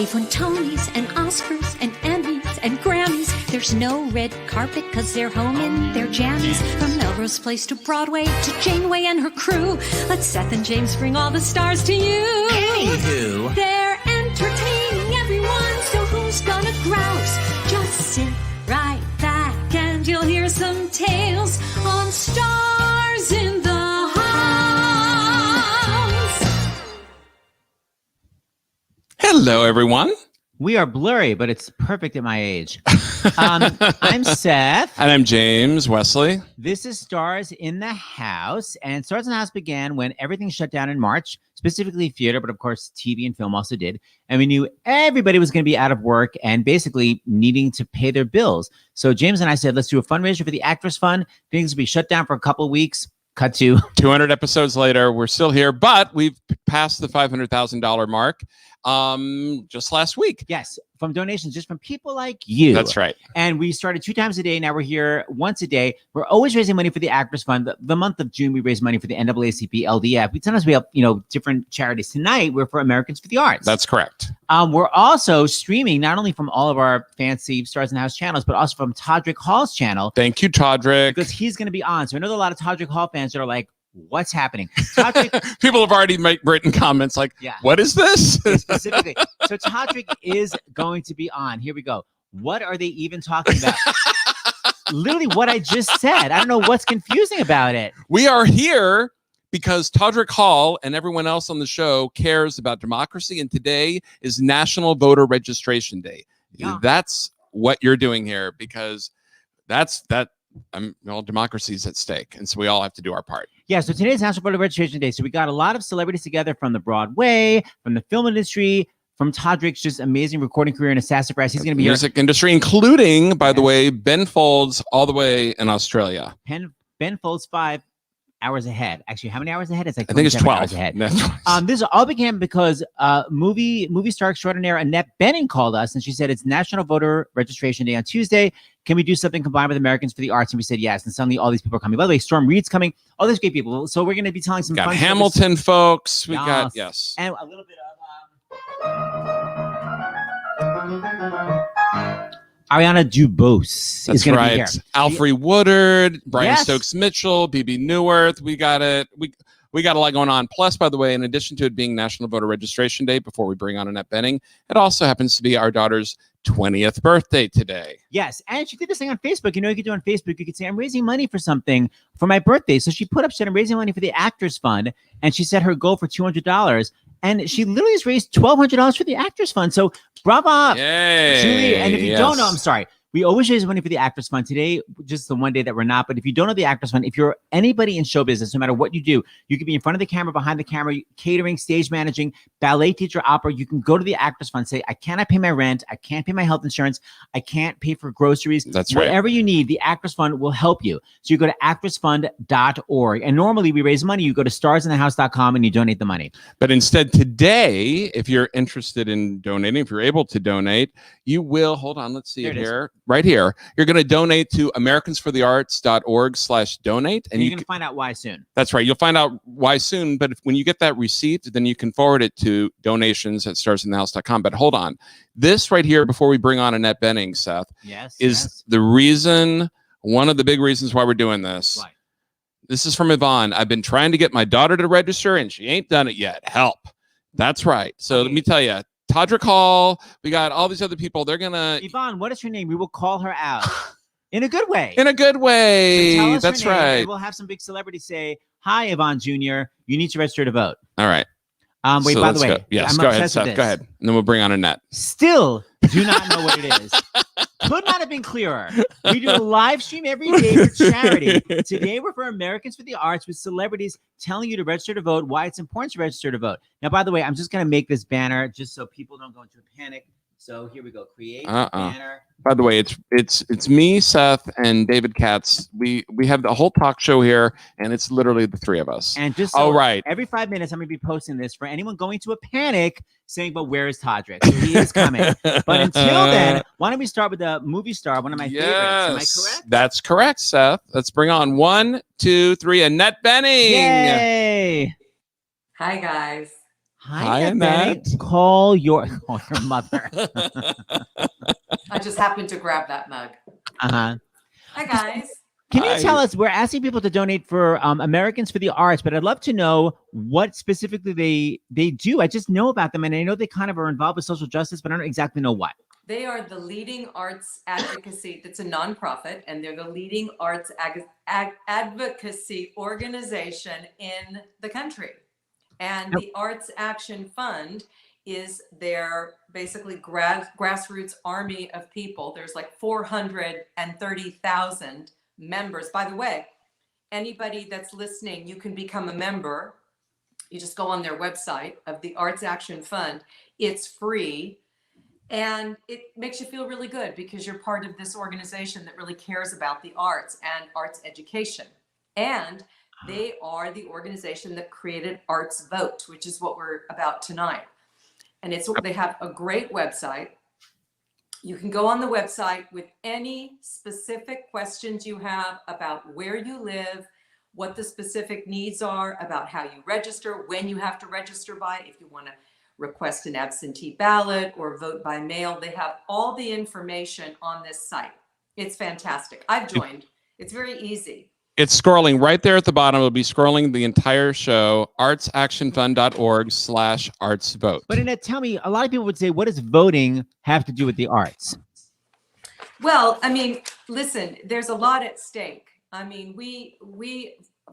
They've won Tonys and Oscars and Emmys and Grammys. There's no red carpet because they're home in their jammies. From Melrose Place to Broadway to Janeway and her crew. Let Seth and James bring all the stars to you. Anywho. They're entertaining everyone, so who's gonna grouse? Just sit right back and you'll hear some tales on Stars in the House. Hello, everyone. We are blurry, but it's perfect at my age. I'm Seth. And I'm James Wesley. This is Stars in the House. And Stars in the House began when everything shut down in March, specifically theater, but of course TV and film also did. And we knew everybody was going to be out of work and basically needing to pay their bills. So James and I said, let's do a fundraiser for the Actors Fund. Things will be shut down for a couple of weeks. Cut to 200 episodes later, we're still here, but we've passed the $500,000 mark just last week. Yes, from donations, just from people like you. That's right. And we started 2 times a day. Now we're here once a day. We're always raising money for the Actors Fund. The month of June, we raise money for the NAACP, LDF. Sometimes we help, different charities. Tonight, we're for Americans for the Arts. That's correct. We're also streaming not only from all of our fancy Stars in the House channels, but also from Todrick Hall's channel. Thank you, Todrick. Because he's going to be on. So I know there are a lot of Todrick Hall fans that are like, what's happening? Todrick, People have already written comments like, what is this? Specifically. So Todrick is going to be on. Here we go. What are they even talking about? Literally what I just said. I don't know what's confusing about it. We are here because Todrick Hall and everyone else on the show cares about democracy, and today is National Voter Registration Day. Yeah. That's what you're doing here, because democracy is at stake, and so we all have to do our part. Yeah, so today's National Voter Registration Day. So we got a lot of celebrities together from the Broadway, from the film industry, from Todrick's just amazing recording career in Sassafras. He's going to be music industry, including, by the way, Ben Folds, all the way in Australia. Ben Folds 5 hours ahead. Actually, how many hours ahead? It's like I think it's 12 hours ahead. No, this all began because movie star extraordinaire Annette Bening called us, and she said it's National Voter Registration Day on Tuesday. Can we do something combined with Americans for the Arts? And we said yes. And suddenly all these people are coming. By the way, Storm Reed's coming. All these great people. So we're going to be telling some fun Hamilton stories. folks. We got and a little bit of Ariana DeBose is going to be here. Alfre Woodard, Brian Stokes Mitchell, BB Newirth. We got it. We got a lot going on. Plus, by the way, in addition to it being National Voter Registration Day, before we bring on Annette Bening, it also happens to be our daughter's 20th birthday today. Yes, and she did this thing on Facebook. You could do on Facebook, you could say, I'm raising money for something for my birthday. So she put up, I'm raising money for the Actors Fund, and she set her goal for $200. And she literally has raised $1,200 for the Actors Fund. So bravo, Julie. And if you don't know, I'm sorry. We always raise money for the Actors Fund. Today, just the one day that we're not. But if you don't know the Actors Fund, if you're anybody in show business, no matter what you do, you could be in front of the camera, behind the camera, catering, stage managing, ballet teacher, opera. You can go to the Actors Fund, say, I cannot pay my rent. I can't pay my health insurance. I can't pay for groceries. That's right. Whatever you need, the Actors Fund will help you. So you go to actorsfund.org. And normally we raise money. You go to starsinthehouse.com and you donate the money. But instead today, if you're interested in donating, if you're able to donate, you will, hold on, let's see it here. Right here, you're going to donate to americansforthearts.org/donate. And you're going to find out why soon. That's right. You'll find out why soon. But when you get that receipt, then you can forward it to donations@starsinthehouse.com. But hold on. This right here, before we bring on Annette Bening, Seth, is the reason, one of the big reasons why we're doing this. Why? This is from Yvonne. I've been trying to get my daughter to register, and she ain't done it yet. Help. That's right. So let me tell you, Todrick Hall, we got all these other people. They're going to... Yvonne, what is her name? We will call her out. In a good way. In a good way. So that's right. And we'll have some big celebrities say, hi, Yvonne Jr., you need to register to vote. All right. Wait, so by the way. Go. Yes, go ahead, Seth. Go ahead. And then we'll bring on Annette. Still do not know what it is. Could not have been clearer. We do a live stream every day for charity. Today, we're for Americans for the Arts with celebrities telling you to register to vote, why it's important to register to vote. Now, by the way, I'm just going to make this banner just so people don't go into a panic. So here we go. Create banner. By the way, it's me, Seth, and David Katz. We have the whole talk show here, and it's literally the three of us. And just so every 5 minutes, I'm going to be posting this for anyone going to a panic saying, but where is Todrick? So he is coming. But until then, why don't we start with the movie star, one of my favorites. Am I correct? That's correct, Seth. Let's bring on 1, 2, 3, Annette Bening. Yay! Hi, guys. Hi, Annette. Call your mother. I just happened to grab that mug. Uh-huh. Hi, guys. Can you tell us, we're asking people to donate for Americans for the Arts, but I'd love to know what specifically they do. I just know about them, and I know they kind of are involved with social justice, but I don't exactly know what. They are the leading arts advocacy. It's a nonprofit, and they're the leading arts advocacy organization in the country. And the Arts Action Fund is their basically grassroots army of people. There's like 430,000 members. By the way, anybody that's listening, you can become a member. You just go on their website of the Arts Action Fund. It's free. And it makes you feel really good because you're part of this organization that really cares about the arts and arts education. And they are the organization that created Arts Vote, which is what we're about tonight. And they have a great website. You can go on the website with any specific questions you have about where you live, what the specific needs are, about how you register, when you have to register by, if you want to request an absentee ballot or vote by mail. They have all the information on this site. It's fantastic. I've joined. It's very easy. It's scrolling right there at the bottom. It'll be scrolling the entire show, artsactionfund.org/artsvote. But Annette, tell me, a lot of people would say, what does voting have to do with the arts? Well, I mean, listen, there's a lot at stake. I mean, we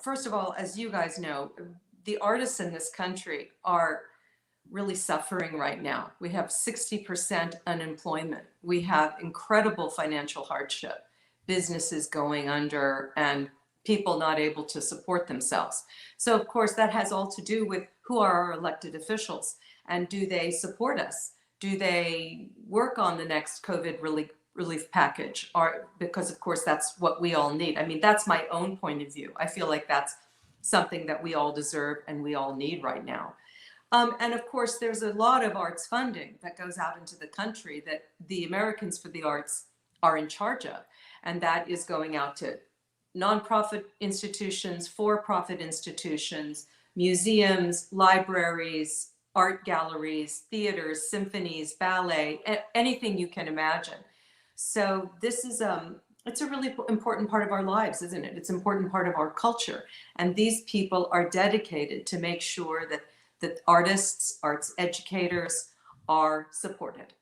first of all, as you guys know, the artists in this country are really suffering right now. We have 60% unemployment. We have incredible financial hardship, businesses going under, and people not able to support themselves. So of course that has all to do with who are our elected officials, and do they support us? Do they work on the next COVID relief package? Or because of course that's what we all need. I mean, that's my own point of view. I feel like that's something that we all deserve and we all need right now. And of course, there's a lot of arts funding that goes out into the country that the Americans for the Arts are in charge of. And that is going out to nonprofit institutions, for-profit institutions, museums, libraries, art galleries, theaters, symphonies, ballet, anything you can imagine. So this is it's a really important part of our lives, isn't it? It's an important part of our culture. And these people are dedicated to make sure that artists, arts educators are supported.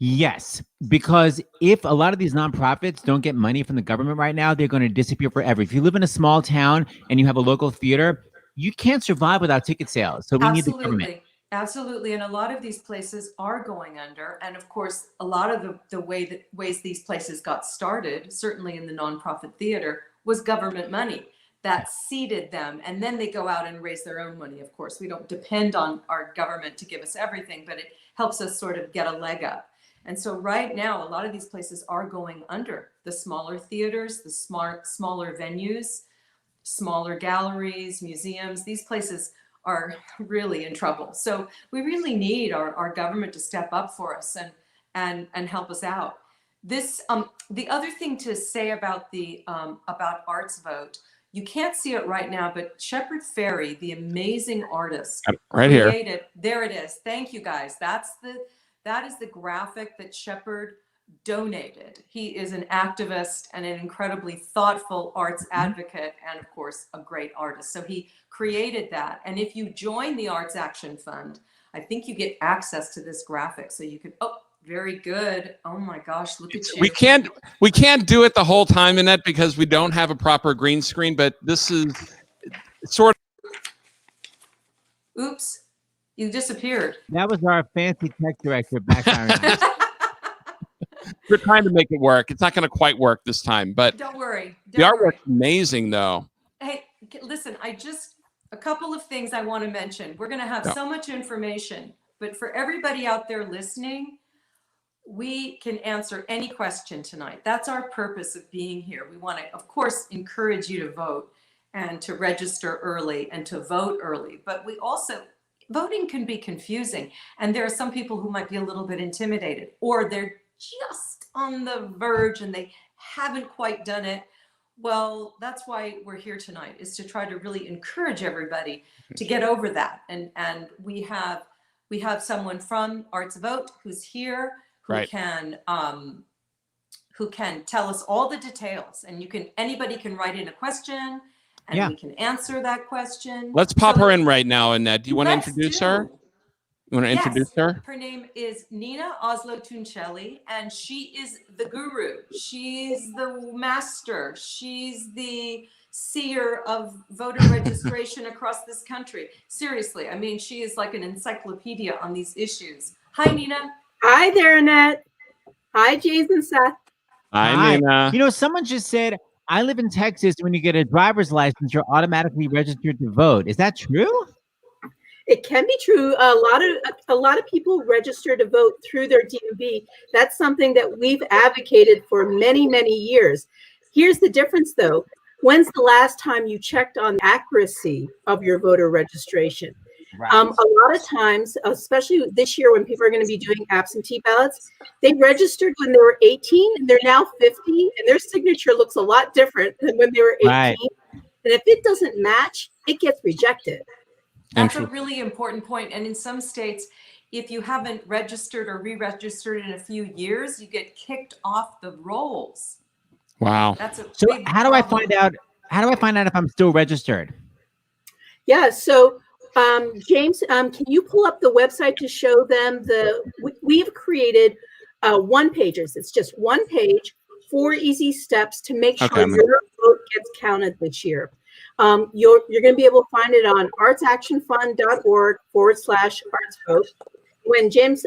Yes, because if a lot of these nonprofits don't get money from the government right now, they're going to disappear forever. If you live in a small town and you have a local theater, you can't survive without ticket sales. So we need the government. Absolutely. And a lot of these places are going under. And of course, a lot of the ways these places got started, certainly in the nonprofit theater, was government money that seeded them. And then they go out and raise their own money. Of course, we don't depend on our government to give us everything, but it helps us sort of get a leg up. And so right now, a lot of these places are going under. The smaller theaters, the smaller venues, smaller galleries, museums, these places are really in trouble. So we really need our government to step up for us and help us out. This the other thing to say about the about Arts Vote, you can't see it right now, but Shepard Fairey, the amazing artist, right created, here. There it is. Thank you guys. That is the graphic that Shepard donated. He is an activist and an incredibly thoughtful arts advocate, and of course a great artist. So he created that. And if you join the Arts Action Fund, I think you get access to this graphic. So you could, oh, very good. Oh my gosh, look at you. We can't do it the whole time, Annette, because we don't have a proper green screen, but this is sort of. Oops, you disappeared. That was our fancy tech director back there. We're trying to make it work. It's not going to quite work this time, but don't worry. The artwork's amazing, though. Hey, listen, a couple of things I want to mention. We're going to have so much information, but for everybody out there listening, we can answer any question tonight. That's our purpose of being here. We want to, of course, encourage you to vote and to register early and to vote early. But we also, voting can be confusing. And there are some people who might be a little bit intimidated, or they're just on the verge and they haven't quite done it. Well, that's why we're here tonight, is to try to really encourage everybody to get over that. And we have someone from Arts Vote who's here, who Right. can tell us all the details. And anybody can write in a question, and Yeah. we can answer that question. Let's pop her in right now, Annette. Do you want to introduce her? You want to Yes. introduce her? Her name is Nina Oslo Tuncelli, and she is the guru. She's the master. She's the seer of voter registration across this country. Seriously, I mean, she is like an encyclopedia on these issues. Hi, Nina. Hi there, Annette. Hi, Jason, Seth. Hi, Nina. You know, someone just said, I live in Texas. When you get a driver's license, you're automatically registered to vote. Is that true? It can be true. A lot of people register to vote through their DMV. That's something that we've advocated for many, many years. Here's the difference, though. When's the last time you checked on the accuracy of your voter registration? Right. A lot of times, especially this year when people are going to be doing absentee ballots, they registered when they were 18 and they're now 50, and their signature looks a lot different than when they were 18. Right. And if it doesn't match, it gets rejected. That's a really important point. And in some states, if you haven't registered or re-registered in a few years, you get kicked off the rolls. Wow. That's a So big how do I problem. find out? How do I find out if I'm still registered? Yeah, so James, can you pull up the website to show them we've created one-pagers. It's just one page, 4 easy steps to make sure your vote gets counted this year. You're going to be able to find it on artsactionfund.org/artsvote. When James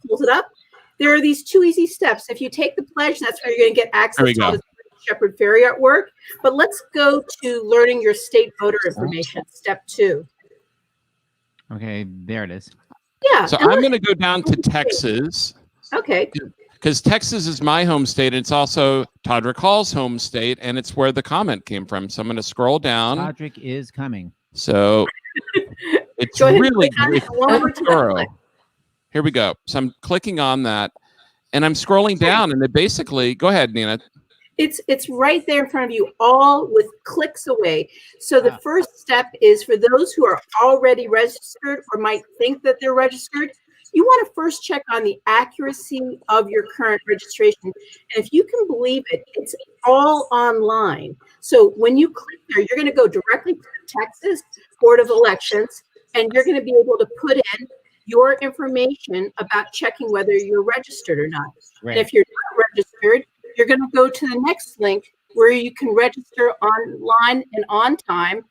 pulls it up, there are these 2 easy steps. If you take the pledge, that's where you're going to get access to all the Shepard Fairey artwork. But let's go to learning your state voter information, step 2. Okay, there it is. Yeah. So I'm going to go down to Texas. Okay. Because Texas is my home state. It's also Todrick Hall's home state, and it's where the comment came from. So I'm going to scroll down. Todrick is coming. So it's Go ahead, really click on it one more time. thorough. Here we go. So I'm clicking on that, and I'm scrolling down, and it basically, go ahead, Nina. It's right there in front of you, all with clicks away. So the first step is for those who are already registered or might think that they're registered. You want to first check on the accuracy of your current registration. And if you can believe it, it's all online. So when you click there, you're going to go directly to the Texas Board of Elections, and you're going to be able to put in your information about checking whether you're registered or not. Right. And if you're not registered, you're going to go to the next link where you can register online and on time,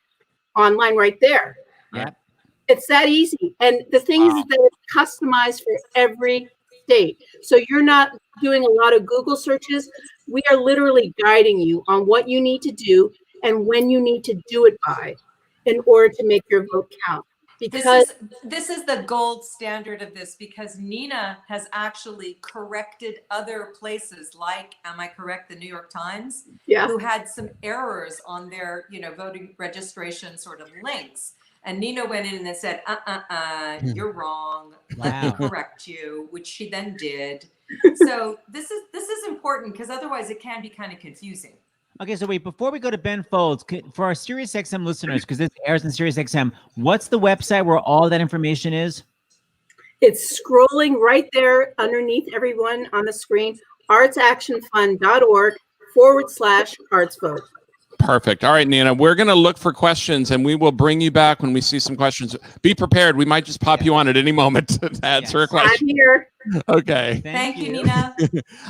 online right there. Yeah. It's that easy. And the thing is that it's customized for every state. So you're not doing a lot of Google searches. We are literally guiding you on what you need to do and when you need to do it by in order to make your vote count. Because this is the gold standard of this, because Nina has actually corrected other places, like, am I correct, the New York Times, who had some errors on their, voting registration sort of links. And Nina went in and said, you're wrong. Let me correct you, which she then did. So this is important, because otherwise it can be kind of confusing. Okay, so wait, before we go to Ben Folds, for our SiriusXM listeners, because this airs in SiriusXM, what's the website where all that information is? It's scrolling right there underneath everyone on the screen, artsactionfund.org/artsvote. Perfect. All right, Nina, we're going to look for questions, and we will bring you back when we see some questions. Be prepared. We might just pop you on at any moment to answer a question. I'm here. Okay. Thank you, Nina.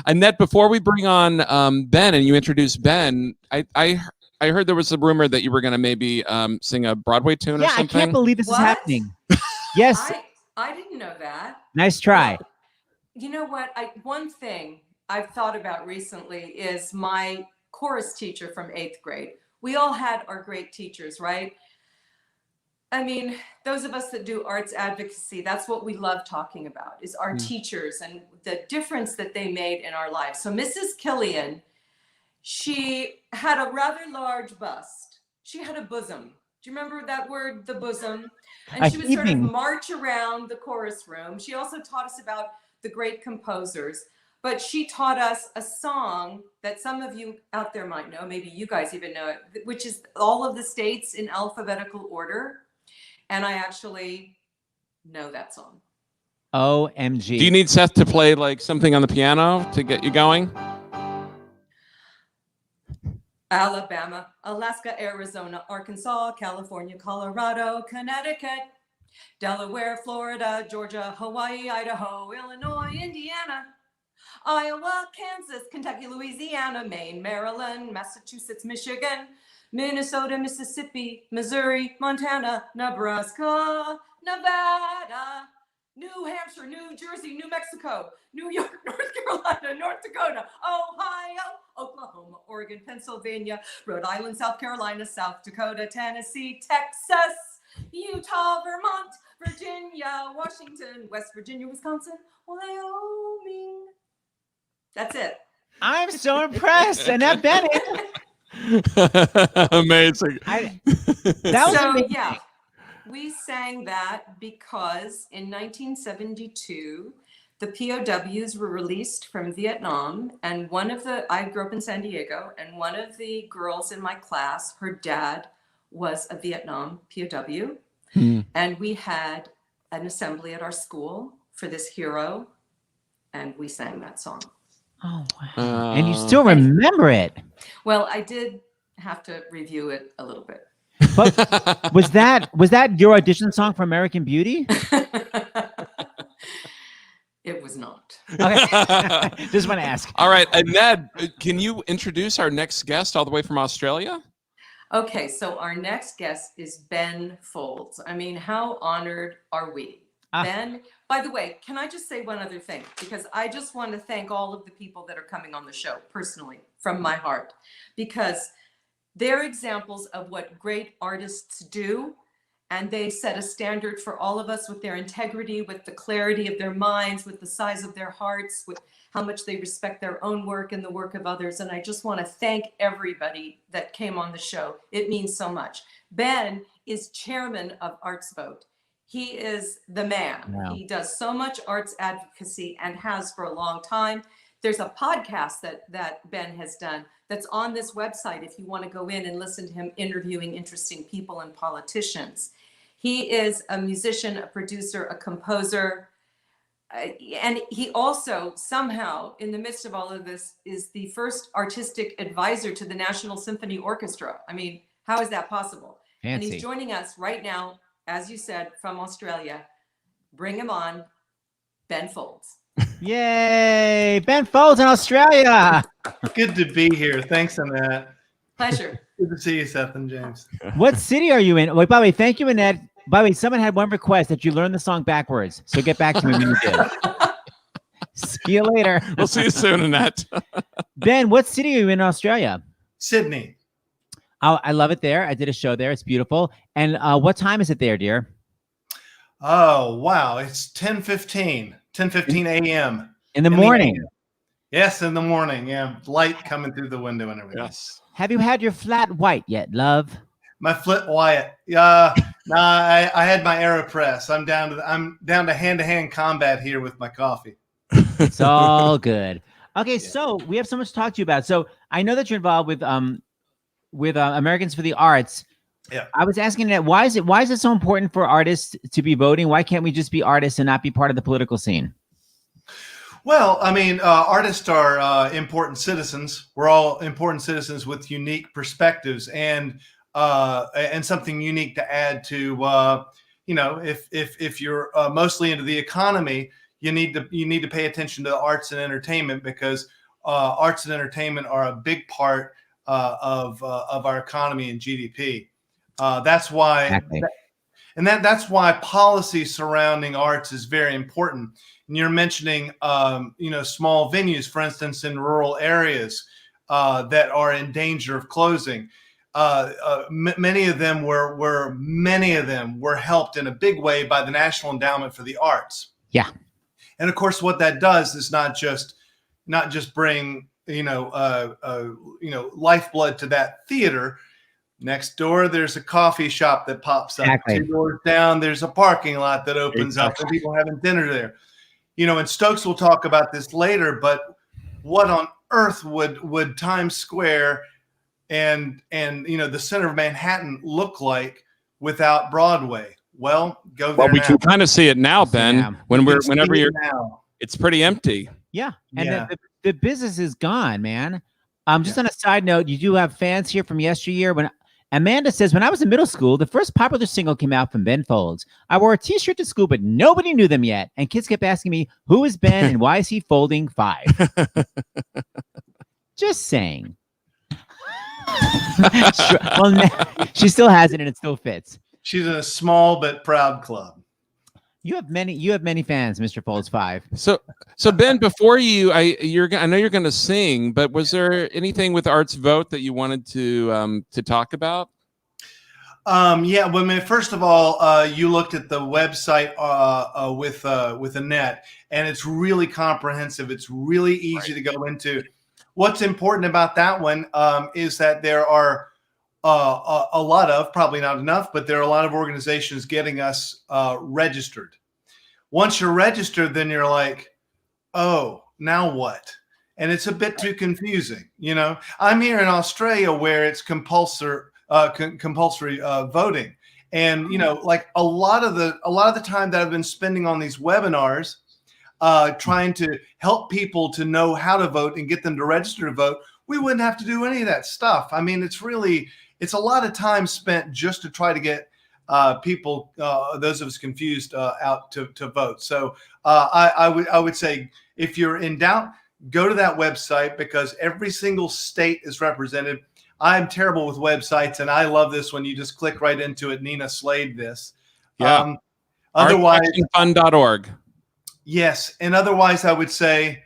Annette, before we bring on Ben and you introduce Ben, I heard there was a rumor that you were going to maybe sing a Broadway tune or something. I can't believe this is happening. Yes. I didn't know that. Nice try. Well, you know what? One thing I've thought about recently is my chorus teacher from 8th grade. We all had our great teachers, right? I mean, those of us that do arts advocacy, that's what we love talking about, is our teachers and the difference that they made in our lives. So Mrs. Killian, she had a rather large bust. She had a bosom. Do you remember that word, the bosom? And she would sort of march around the chorus room. She also taught us about the great composers. but she taught us a song that some of you out there might know, maybe you guys even know it, which is all of the states in alphabetical order. And I actually know that song. OMG. Do you need Seth to play like something on the piano to get you going? Alabama, Alaska, Arizona, Arkansas, California, Colorado, Connecticut, Delaware, Florida, Georgia, Hawaii, Idaho, Illinois, Indiana, Iowa, Kansas, Kentucky, Louisiana, Maine, Maryland, Massachusetts, Michigan, Minnesota, Mississippi, Missouri, Montana, Nebraska, Nevada, New Hampshire, New Jersey, New Mexico, New York, North Carolina, North Dakota, Ohio, Oklahoma, Oregon, Pennsylvania, Rhode Island, South Carolina, South Dakota, Tennessee, Texas, Utah, Vermont, Virginia, Washington, West Virginia, Wisconsin, Wyoming. That's it. I'm so impressed. Annette Bening. Amazing. That was amazing. Yeah, we sang that because in 1972, the POWs were released from Vietnam, and I grew up in San Diego, and one of the girls in my class, her dad was a Vietnam POW, and we had an assembly at our school for this hero, and we sang that song. Oh, wow. And you still remember it. Well, I did have to review it a little bit. But was that your audition song for American Beauty? It was not. Okay. Just want to ask. All right, Ned, can you introduce our next guest all the way from Australia? Okay, so our next guest is Ben Folds. I mean, how honored are we? Ben, by the way, can I just say one other thing? Because I just want to thank all of the people that are coming on the show personally from my heart, because they're examples of what great artists do. And they set a standard for all of us with their integrity, with the clarity of their minds, with the size of their hearts, with how much they respect their own work and the work of others. And I just want to thank everybody that came on the show. It means so much. Ben is chairman of Arts Vote. He is the man. Wow. He does so much arts advocacy and has for a long time. There's a podcast that Ben has done that's on this website if you want to go in and listen to him interviewing interesting people and politicians. He is a musician, a producer, a composer, and he also somehow, in the midst of all of this, is the first artistic advisor to the National Symphony Orchestra. I mean, how is that possible? Fancy. And he's joining us right now, as you said, from Australia. Bring him on, Ben Folds. Yay! Ben Folds in Australia. Good to be here. Thanks, Annette. Pleasure. Good to see you, Seth and James. What city are you in? Wait, by the way, thank you, Annette. By the way, someone had one request that you learn the song backwards. So get back to me when you do. See you later. We'll see you soon, Annette. Ben, what city are you in Australia? Sydney. Oh, I love it there. I did a show there. It's beautiful. And what time is it there, dear? Oh, wow. It's 10:15 a.m. In the morning. Yes, in the morning. Yeah. Light coming through the window and everything. Yes. Have you had your flat white yet, love? My flat white. I had my AeroPress. I'm down to hand-to-hand combat here with my coffee. It's all good. Okay, so we have so much to talk to you about. So I know that you're involved with Americans for the Arts. Yeah. I was asking that why is it so important for artists to be voting? Why can't we just be artists and not be part of the political scene? Well, I mean, artists are important citizens. We're all important citizens with unique perspectives and something unique to add to. If you're mostly into the economy, you need to pay attention to the arts and entertainment, because arts and entertainment are a big part of our economy and GDP. That's why, exactly. That's why policy surrounding arts is very important. And you're mentioning, small venues, for instance, in rural areas that are in danger of closing. Many of them were helped in a big way by the National Endowment for the Arts. Yeah. And of course, what that does is not just bring lifeblood to that theater. Next door, there's a coffee shop that pops up. Exactly. 2 doors down, there's a parking lot that opens up, and people having dinner there. And Stokes will talk about this later, but what on earth would Times Square and the center of Manhattan look like without Broadway? Well, go there. Well, we now. can kind of see it now, Ben. Yeah. Whenever you're now. It's pretty empty. Yeah. And the business is gone, man. Just on a side note, you do have fans here from yesteryear. When Amanda says, when I was in middle school, the first popular single came out from Ben Folds. I wore a t-shirt to school, but nobody knew them yet. And kids kept asking me, who is Ben and why is he folding 5? Just saying. Well, she still has it and it still fits. She's in a small but proud club. You have many fans, Mr. Folds 5. So Ben, before I know you're going to sing, but was there anything with Arts Vote that you wanted to talk about? Yeah. Well, first of all, you looked at the website with Annette, and it's really comprehensive. It's really easy to go into. What's important about that one is that there are a lot of, probably not enough, but there are a lot of organizations getting us registered. Once you're registered, then you're like, oh, now what? And it's a bit too confusing. I'm here in Australia where it's compulsory voting. And, like a lot of the time that I've been spending on these webinars, trying to help people to know how to vote and get them to register to vote, we wouldn't have to do any of that stuff. I mean, it's a lot of time spent just to try to get people, those of us confused, out to vote. So I would say, if you're in doubt, go to that website, because every single state is represented. I'm terrible with websites, and I love this when you just click right into it. Nina slayed this. Yeah. Otherwise, artactionfund.org. Yes, and otherwise, I would say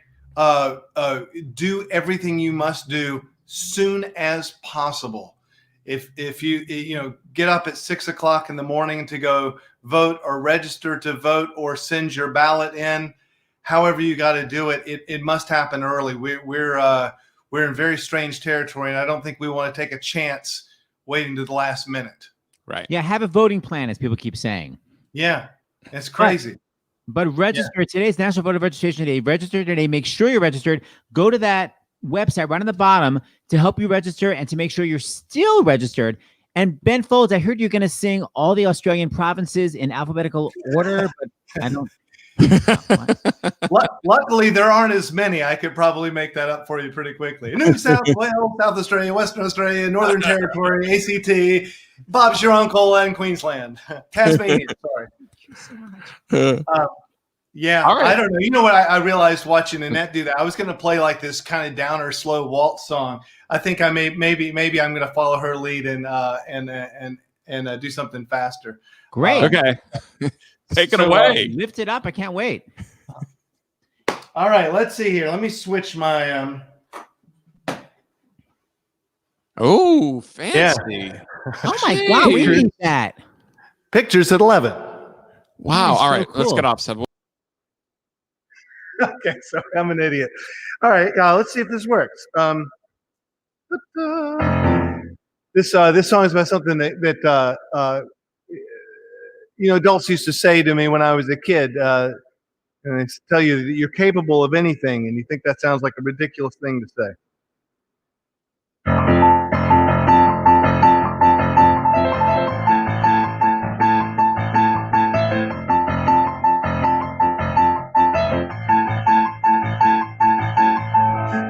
do everything you must do soon as possible. If you get up at 6 o'clock in the morning to go vote or register to vote or send your ballot in, however you got to do it, it must happen early. We're in very strange territory, and I don't think we want to take a chance waiting to the last minute. Right. Yeah, have a voting plan, as people keep saying. Yeah, it's crazy. But register. Yeah. Today's National Voter Registration Day. Register today. Make sure you're registered. Go to that website right on the bottom to help you register and to make sure you're still registered. And Ben Folds, I heard you're going to sing all the Australian provinces in alphabetical order, but I don't. Luckily, there aren't as many. I could probably make that up for you pretty quickly. New South Wales, South Australia, Western Australia, Northern Territory, ACT, Bob's your uncle, and Queensland. Tasmania, sorry. Yeah, right. I don't know. You know what I realized watching Annette do that? I was going to play like this kind of downer, slow waltz song. I think I maybe I'm going to follow her lead and do something faster. Great. Okay. Take it away. Lift it up. I can't wait. All right, let's see here. Let me switch my Oh, fancy. Yeah. Oh my God, we need that. Pictures at 11. Wow. So all right, cool. Let's get off, Seb. Okay, so I'm an idiot. All right, let's see if this works. This song is about something that adults used to say to me when I was a kid, and they tell you that you're capable of anything, and you think that sounds like a ridiculous thing to say.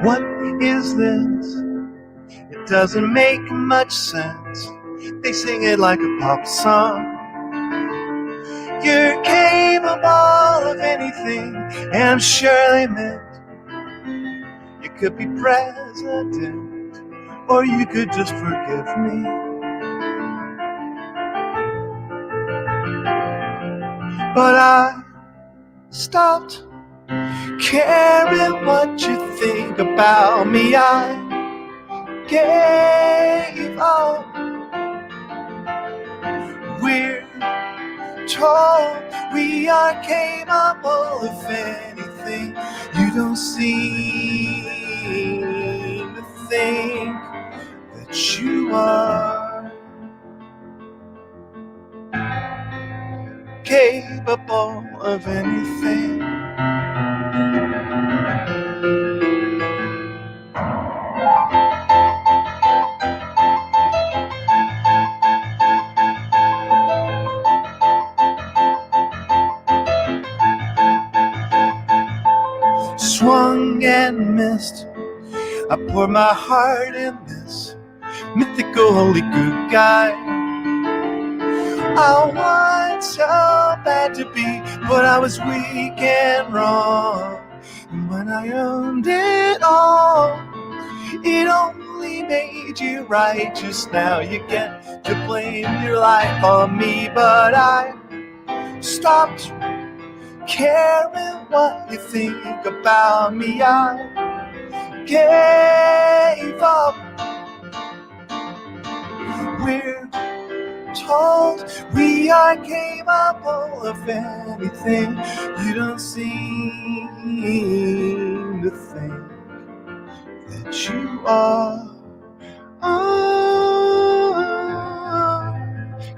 What is this? It doesn't make much sense. They sing it like a pop song. You're capable of anything, and I'm sure they meant you could be president, or you could just forgive me. But I stopped caring what you think about me. I gave up. We're told we are capable of anything. You don't seem to think that you are capable of anything. and mist. I pour my heart in this mythical holy good guy. I want so bad to be, but I was weak and wrong. And when I owned it all, it only made you righteous. Now you get to blame your life on me, but I stopped caring what you think about me. I gave up. We're told we are capable of anything. You don't seem to think that you are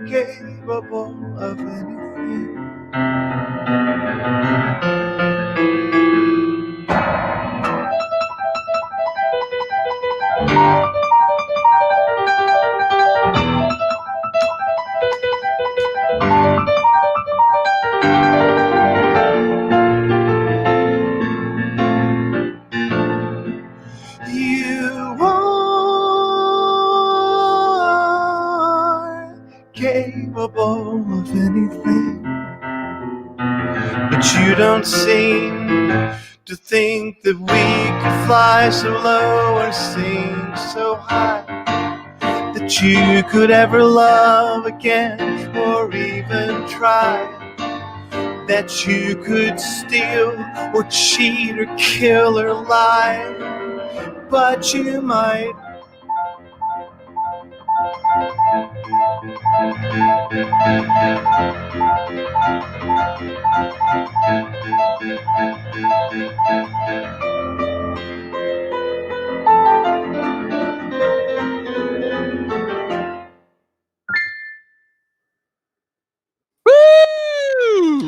capable of anything. You are capable of anything, but you don't seem to think that we could fly so low or sing so high, that you could ever love again or even try, that you could steal or cheat or kill or lie, but you might.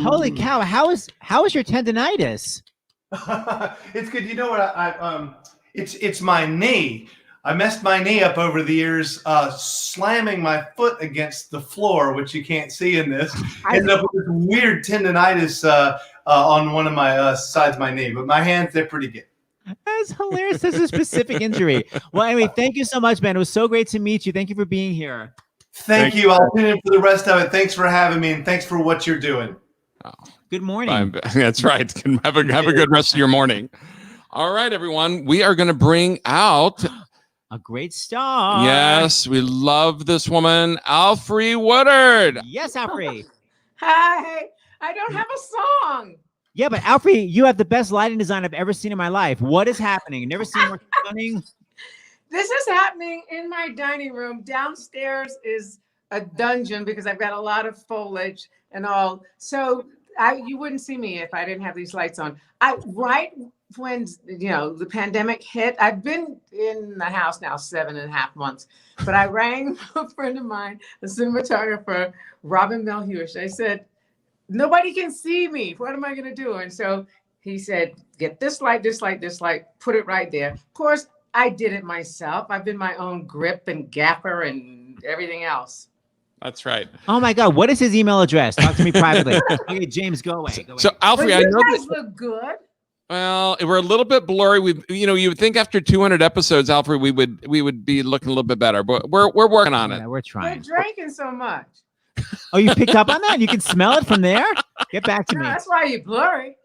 Holy cow! How is your tendonitis? It's good. You know what? It's my knee. I messed my knee up over the years, slamming my foot against the floor, which you can't see in this. Ended up with this weird tendonitis on one of my sides of my knee, but my hands, they're pretty good. That's hilarious. That's a specific injury. Well, anyway, thank you so much, man. It was so great to meet you. Thank you for being here. Thank you. I'll tune in for the rest of it. Thanks for having me, and thanks for what you're doing. Good morning. That's right. Have a good rest of your morning. All right, everyone. We are going to bring out a great star. Yes, we love this woman, Alfre Woodard. Yes, Alfre. Hi. I don't have a song. Yeah, but Alfre, you have the best lighting design I've ever seen in my life. What is happening? Never seen more stunning. This is happening in my dining room. Downstairs is a dungeon because I've got a lot of foliage and all. So you wouldn't see me if I didn't have these lights on. Right when the pandemic hit, I've been in the house now 7.5 months, but I rang a friend of mine, a cinematographer, Robin Melhuish. I said, nobody can see me. What am I going to do? And so he said, get this light, put it right there. Of course, I did it myself. I've been my own grip and gaffer and everything else. That's right. Oh my God, what is his email address? Talk to me privately. Okay, James, go away. So Alfre, I know you guys look good. Well, we're a little bit blurry. You would think after 200 episodes, Alfre, we would be looking a little bit better, but we're working on it. We're trying. You're drinking so much. Oh, you picked up on that? You can smell it from there? Get back to me. That's why you're blurry.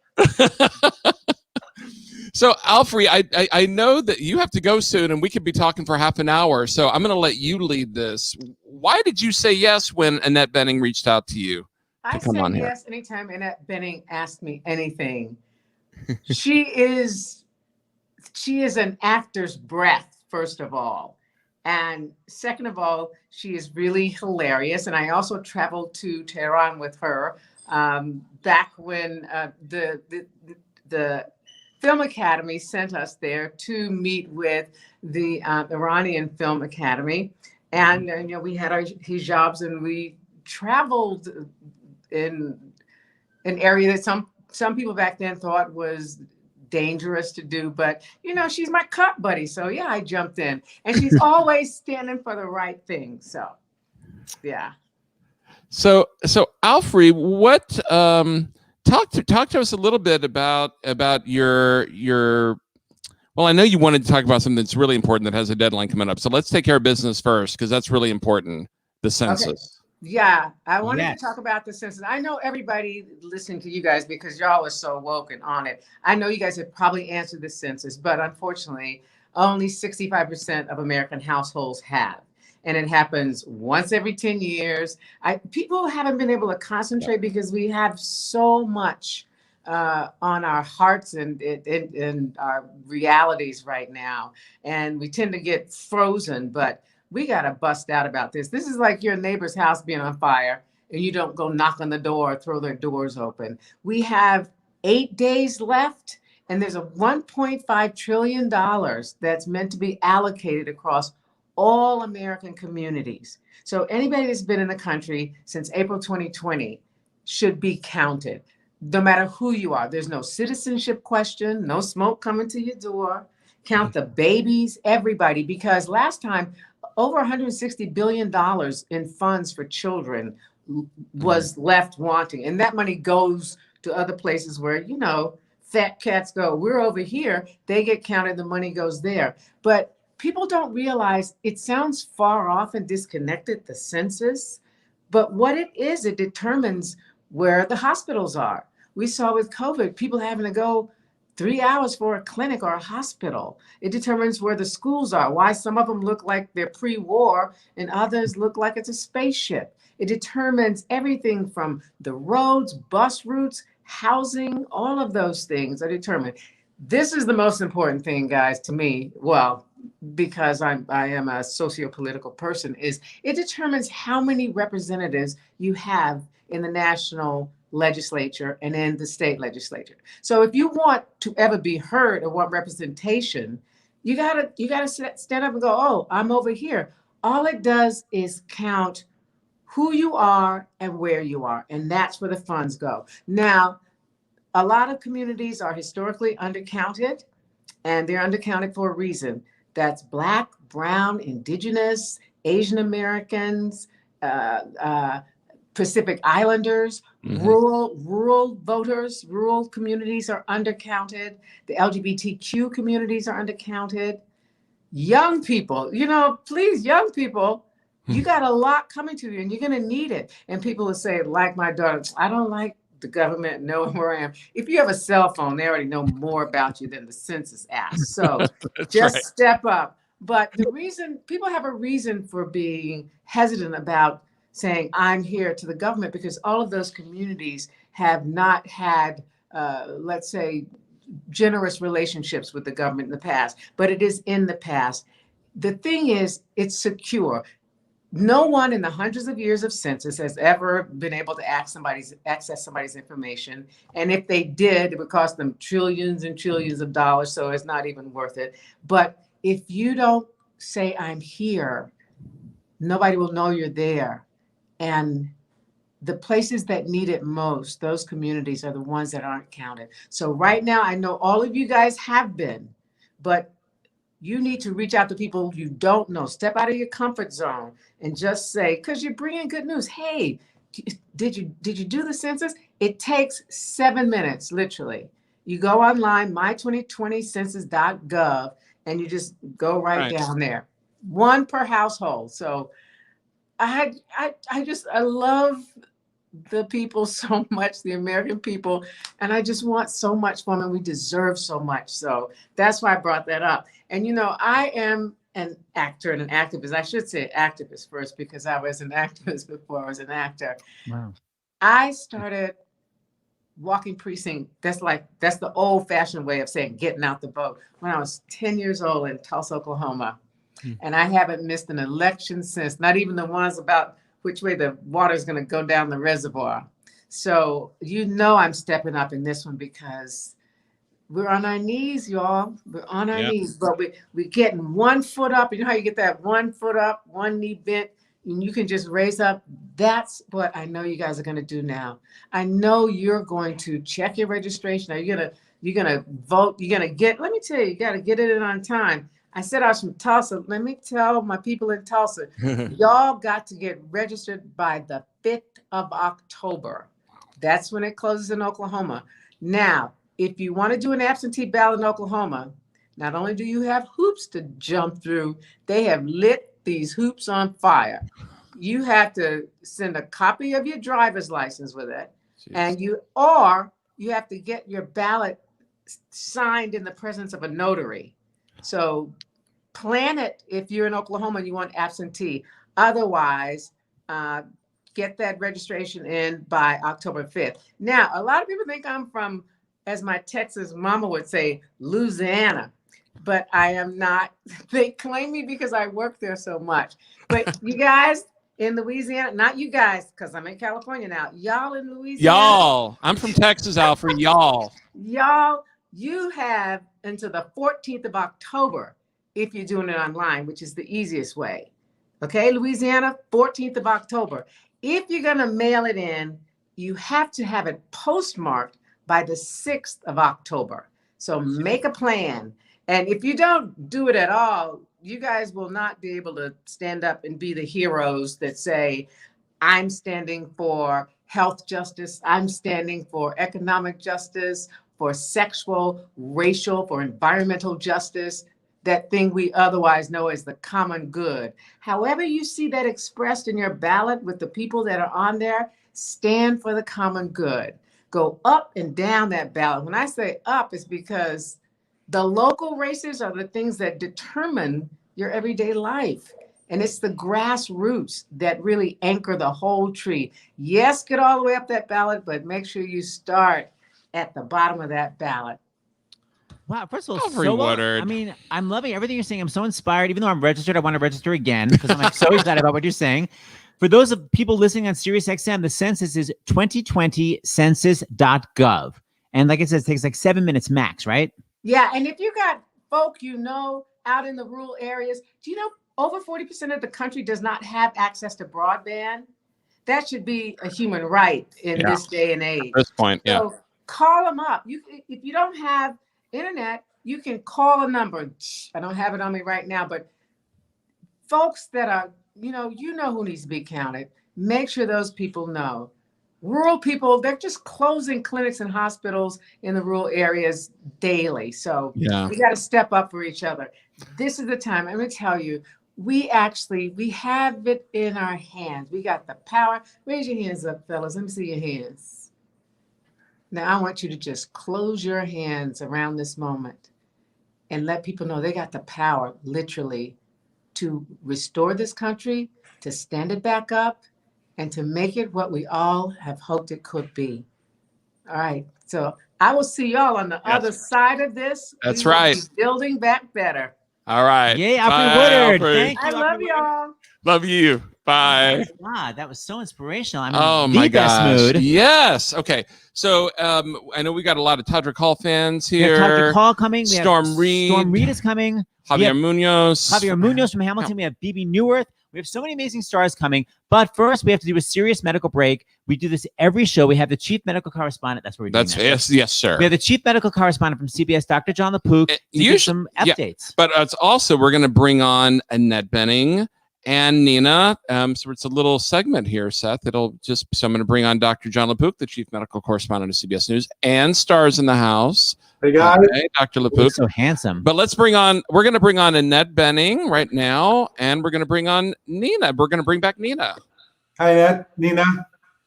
So, Alfre, I know that you have to go soon, and we could be talking for half an hour. So I'm going to let you lead this. Why did you say yes when Annette Bening reached out to you? I said yes anytime Annette Bening asked me anything. She is an actor's breath, first of all. And second of all, she is really hilarious. And I also traveled to Tehran with her back when the Film Academy sent us there to meet with the Iranian Film Academy. And we had our hijabs and we traveled in an area that some people back then thought was dangerous to do, but she's my cut buddy. So yeah, I jumped in, and she's always standing for the right thing. So yeah. So Alfre, what talk to us a little bit about your Well, I know you wanted to talk about something that's really important that has a deadline coming up. So let's take care of business first, because that's really important. The census. Okay. Yeah, I wanted to talk about the census. I know everybody listening to you guys, because y'all are so woke and on it. I know you guys have probably answered the census, but unfortunately, only 65% of American households have. And it happens once every 10 years. People haven't been able to concentrate because we have so much on our hearts and our realities right now. And we tend to get frozen, but we got to bust out about this. This is like your neighbor's house being on fire and you don't go knock on the door or throw their doors open. We have 8 days left, and there's a $1.5 trillion that's meant to be allocated across all American communities. So anybody that's been in the country since April 2020 should be counted, no matter who you are. There's no citizenship question, no smoke coming to your door. Count the babies, everybody, because last time, over $160 billion in funds for children was left wanting. And that money goes to other places where, you know, fat cats go. We're over here, they get counted, the money goes there. But people don't realize it sounds far off and disconnected, the census, but what it is, it determines where the hospitals are. We saw with COVID, people having to go 3 hours for a clinic or a hospital. It determines where the schools are, why some of them look like they're pre-war and others look like it's a spaceship. It determines everything from the roads, bus routes, housing, all of those things are determined. This is the most important thing, guys, to me. Well, because I am a socio-political person, is it determines how many representatives you have in the national legislature and in the state legislature. So if you want to ever be heard or want representation, you gotta stand up and go, oh, I'm over here. All it does is count who you are and where you are, and that's where the funds go. Now, a lot of communities are historically undercounted, and they're undercounted for a reason. That's Black, Brown, Indigenous, Asian Americans, Pacific Islanders, rural voters, rural communities are undercounted. The LGBTQ communities are undercounted. Young people, you know, please, young people, you got a lot coming to you and you're going to need it. And people will say, like my daughter, I don't like the government knowing where I am. If you have a cell phone, they already know more about you than the census asks. So just step up. But the reason people have a reason for being hesitant about saying I'm here to the government, because all of those communities have not had, let's say, generous relationships with the government in the past, but it is in the past. The thing is, it's secure. No one in the hundreds of years of census has ever been able to access somebody's information. And if they did, it would cost them trillions and trillions of dollars, so it's not even worth it. But if you don't say I'm here, nobody will know you're there. And the places that need it most, those communities are the ones that aren't counted. So right now, I know all of you guys have been, but you need to reach out to people you don't know. Step out of your comfort zone and just say, because you're bringing good news. Hey, did you do the census? It takes 7 minutes, literally. You go online, my2020census.gov, and you just go right down there. One per household. So I love the people so much, the American people, and I just want so much for them, and we deserve so much. So that's why I brought that up. And, you know, I am an actor and an activist. I should say activist first, because I was an activist before I was an actor. Wow. I started walking precinct. That's the old fashioned way of saying getting out the vote when I was 10 years old in Tulsa, Oklahoma. And I haven't missed an election since, not even the ones about which way the water is going to go down the reservoir. So, you know, I'm stepping up in this one because we're on our knees, y'all. We're on our knees, but we're getting 1 foot up. You know how you get that 1 foot up, one knee bent, and you can just raise up? That's what I know you guys are going to do now. I know you're going to check your registration. Are you're going to vote. You're going to get, let me tell you, you got to get it in on time. I said I was from Tulsa. Let me tell my people in Tulsa, y'all got to get registered by the 5th of October. That's when it closes in Oklahoma. Now, if you want to do an absentee ballot in Oklahoma, Not only do you have hoops to jump through, they have lit these hoops on fire. You have to send a copy of your driver's license with it, and you have to get your ballot signed in the presence of a notary. So plan it if you're in Oklahoma and you want absentee. Otherwise, get that registration in by October 5th. Now, a lot of people think I'm from, as my Texas mama would say, Louisiana, but I am not. They claim me because I work there so much. But you guys in Louisiana, not you guys, because I'm in California now. Y'all in Louisiana. Y'all. I'm from Texas, Alfred. Y'all. Y'all, you have until the 14th of October if you're doing it online, which is the easiest way. Okay, Louisiana, 14th of October. If you're going to mail it in, you have to have it postmarked by the 6th of October. So make a plan. And if you don't do it at all, you guys will not be able to stand up and be the heroes that say, I'm standing for health justice. I'm standing for economic justice, for sexual, racial, for environmental justice, that thing we otherwise know as the common good. However you see that expressed in your ballot with the people that are on there, stand for the common good. Go up and down that ballot. When I say up, it's because the local races are the things that determine your everyday life. And it's the grassroots that really anchor the whole tree. Yes, get all the way up that ballot, but make sure you start at the bottom of that ballot. Wow, first of all, Alfred so well. Woodard. I mean, I'm loving everything you're saying. I'm so inspired. Even though I'm registered, I want to register again because I'm like so excited about what you're saying. For those of people listening on SiriusXM, the census is 2020census.gov. And like it says, it takes like 7 minutes max, right? Yeah, and if you got folk out in the rural areas, do you know over 40% of the country does not have access to broadband? That should be a human right in this day and age. At this point, So call them up. If you don't have internet, you can call a number. I don't have it on me right now, but folks that are, you know who needs to be counted. Make sure those people know. Rural people, they're just closing clinics and hospitals in the rural areas daily. So we got to step up for each other. This is the time. I'm going to tell you, we have it in our hands. We got the power. Raise your hands up, fellas. Let me see your hands. Now, I want you to just close your hands around this moment and let people know they got the power, literally, to restore this country, to stand it back up, and to make it what we all have hoped it could be. All right. So I will see y'all on the other side of this. That's We will right. be building back better. All right. Yay, Alfred Bye, Woodard. Alfred. Thank you. I love y'all. Love you. Bye. God, that was so inspirational. I'm Oh in my the best gosh. mood. Yes. Okay. So I know we got a lot of Todrick Hall fans We have here. Todrick Hall coming. We have Storm Reed. Storm Reed is coming. We Javier have Munoz. Javier Munoz from Hamilton. We have BB Newirth. We have so many amazing stars coming. But first, we have to do a serious medical break. We do this every show. We have the chief medical correspondent. That's what we're doing. Yes, sir. We have the chief medical correspondent from CBS, Dr. John LaPook. You Give some updates. But it's also, we're going to bring on Annette Benning and Nina. So it's a little segment here, Seth. So I'm going to bring on Dr. John LaPook, the chief medical correspondent of CBS News, and stars in the house. Hey guys. Okay, Dr. LaPook. So handsome. But we're going to bring on Annette Benning right now, and we're going to bring on Nina. We're going to bring back Nina. Hi, Annette. Nina.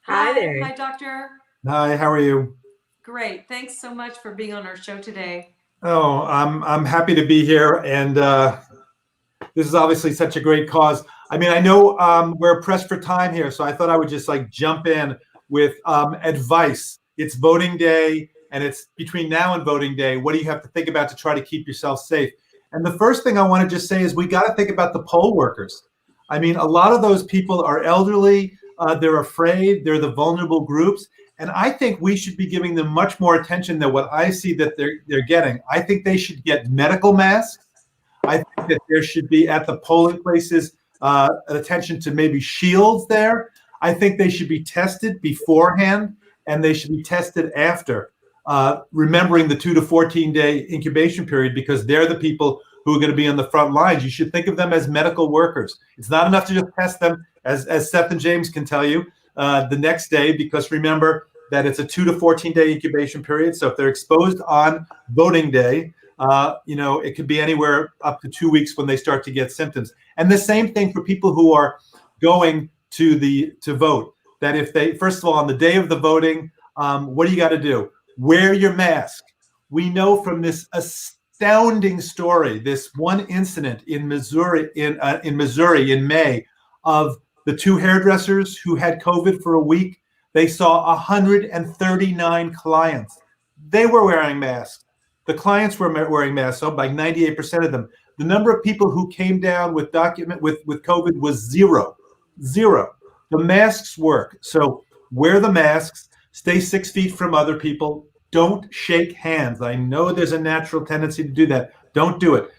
Hi there. Hi, doctor. Hi, how are you? Great. Thanks so much for being on our show today. Oh, I'm happy to be here, and this is obviously such a great cause. I mean, I know we're pressed for time here, so I thought I would just jump in with advice. It's voting day, and it's between now and voting day. What do you have to think about to try to keep yourself safe? And the first thing I want to just say is we got to think about the poll workers. I mean, a lot of those people are elderly. They're afraid. They're the vulnerable groups. And I think we should be giving them much more attention than what I see that they're getting. I think they should get medical masks. I think that there should be at the polling places attention to maybe shields there. I think they should be tested beforehand and they should be tested after, remembering the 2 to 14 day incubation period, because they're the people who are going to be on the front lines. You should think of them as medical workers. It's not enough to just test them, as Seth and James can tell you, the next day, because remember that it's a 2 to 14 day incubation period. So if they're exposed on voting day, It could be anywhere up to 2 weeks when they start to get symptoms. And the same thing for people who are going to vote. That if they, first of all, on the day of the voting, what do you got to do? Wear your mask. We know from this astounding story, this one incident in Missouri, in May, of the 2 hairdressers who had COVID for a week. They saw 139 clients. They were wearing masks. The clients were wearing masks, so by 98% of them. The number of people who came down with COVID was zero. The masks work. So wear the masks, stay 6 feet from other people. Don't shake hands. I know there's a natural tendency to do that. Don't do it.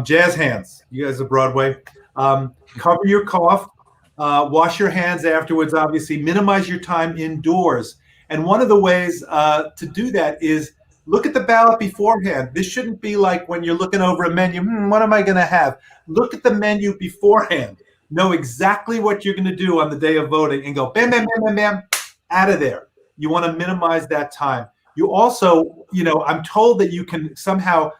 Jazz hands. You guys are Broadway. Cover your cough. Wash your hands afterwards, obviously. Minimize your time indoors. And one of the ways to do that is look at the ballot beforehand. This shouldn't be like when you're looking over a menu, what am I going to have? Look at the menu beforehand. Know exactly what you're going to do on the day of voting and go bam, bam, bam, bam, bam, out of there. You want to minimize that time. You also, I'm told that you can somehow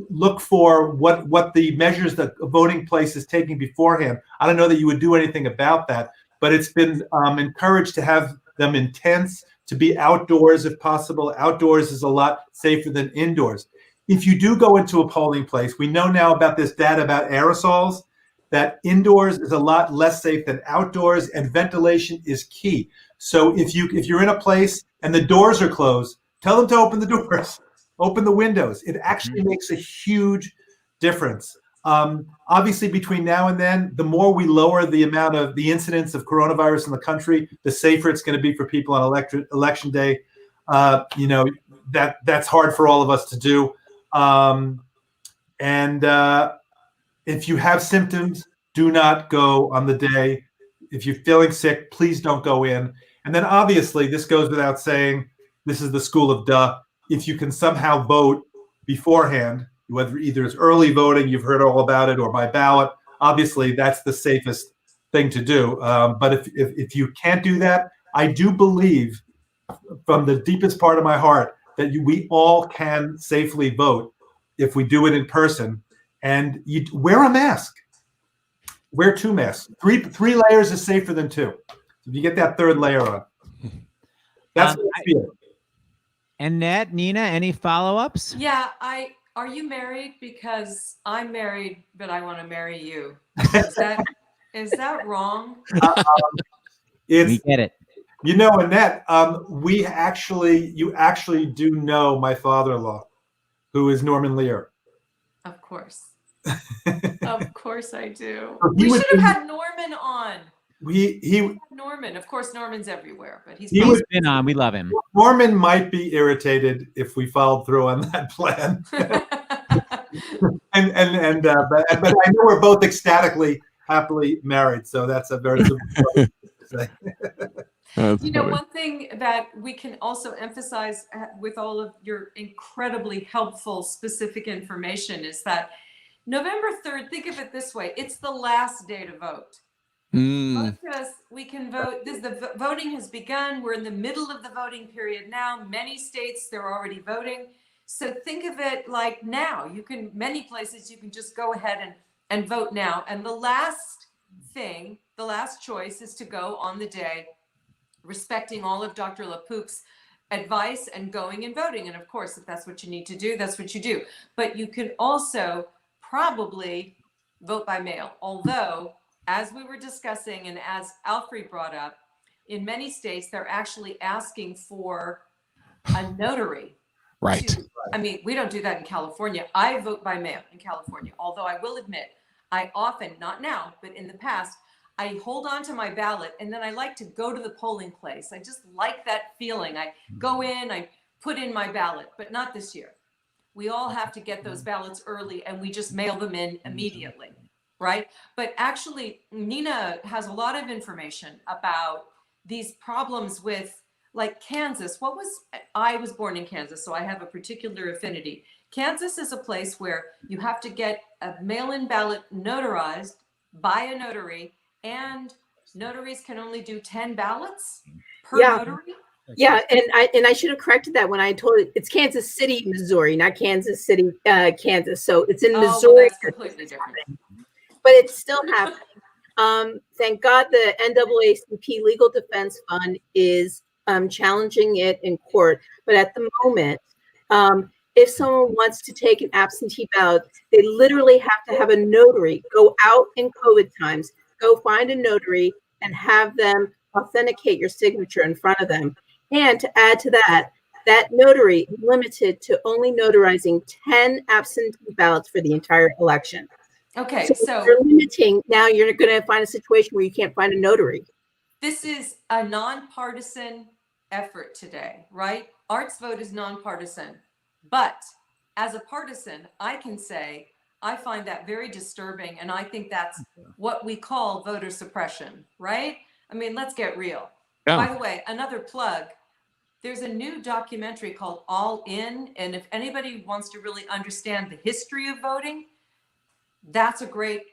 look for what the measures that a voting place is taking beforehand. I don't know that you would do anything about that, but it's been encouraged to have them in tents, to be outdoors if possible. Outdoors is a lot safer than indoors. If you do go into a polling place, we know now about this data about aerosols, that indoors is a lot less safe than outdoors, and ventilation is key. So if you're in a place and the doors are closed, tell them to open the doors, open the windows. It actually makes a huge difference. Obviously, between now and then, the more we lower the amount of the incidence of coronavirus in the country, the safer it's going to be for people on election day. That's hard for all of us to do. If you have symptoms, do not go on the day. If you're feeling sick, please don't go in. And then obviously, this goes without saying, this is the school of duh. If you can somehow vote beforehand, whether either it's early voting, you've heard all about it, or by ballot, obviously that's the safest thing to do. But if you can't do that, I do believe from the deepest part of my heart that we all can safely vote if we do it in person. And you wear a mask. Wear 2 masks. Three layers is safer than 2. If you get that 3rd layer on, that's what I feel. Annette, Nina, any follow-ups? Yeah, are you married? Because I'm married, but I want to marry you. Is that wrong? We get it. Annette, you actually do know my father-in-law, who is Norman Lear. Of course. Of course I do. So we should have had Norman on. He Norman. Of course, Norman's everywhere, but he's been on. We love him. Norman might be irritated if we followed through on that plan. but I know we're both ecstatically, happily married, so that's a very one thing that we can also emphasize with all of your incredibly helpful, specific information is that November 3rd, think of it this way, it's the last day to vote. Most of us, we can vote. The voting has begun. We're in the middle of the voting period now. Many states, they're already voting. So think of it like now. Many places, you can just go ahead and vote now. And the last choice is to go on the day, respecting all of Dr. LaPoup's advice and going and voting. And of course, if that's what you need to do, that's what you do. But you can also probably vote by mail. Although, as we were discussing and as Alfred brought up, in many states, they're actually asking for a notary. Right. We don't do that in California. I vote by mail in California. Although I will admit, I often, not now, but in the past, I hold on to my ballot and then I like to go to the polling place. I just like that feeling. I go in, I put in my ballot, but not this year. We all have to get those ballots early and we just mail them in immediately, right? But actually, Nina has a lot of information about these problems with, like, Kansas. I was born in Kansas, so I have a particular affinity. Kansas is a place where you have to get a mail-in ballot notarized by a notary, and notaries can only do 10 ballots per notary. Yeah, and I should have corrected that when I told it. It's Kansas City, Missouri, not Kansas City, Kansas. So it's in Missouri. Well, that's completely different. But it's still happening. Thank God the NAACP Legal Defense Fund is challenging it in court. But at the moment, if someone wants to take an absentee ballot, they literally have to have a notary go out in COVID times, go find a notary and have them authenticate your signature in front of them. And to add to that, that notary is limited to only notarizing 10 absentee ballots for the entire election. Okay, so you're limiting. Now you're going to find a situation where you can't find a notary. this is a nonpartisan effort today, right? Art's vote is nonpartisan. But as a partisan, I can say I find that very disturbing. And I think that's what we call voter suppression, right? I mean, let's get real. Yeah. By the way, another plug. There's a new documentary called All In. And if anybody wants to really understand the history of voting, it's a great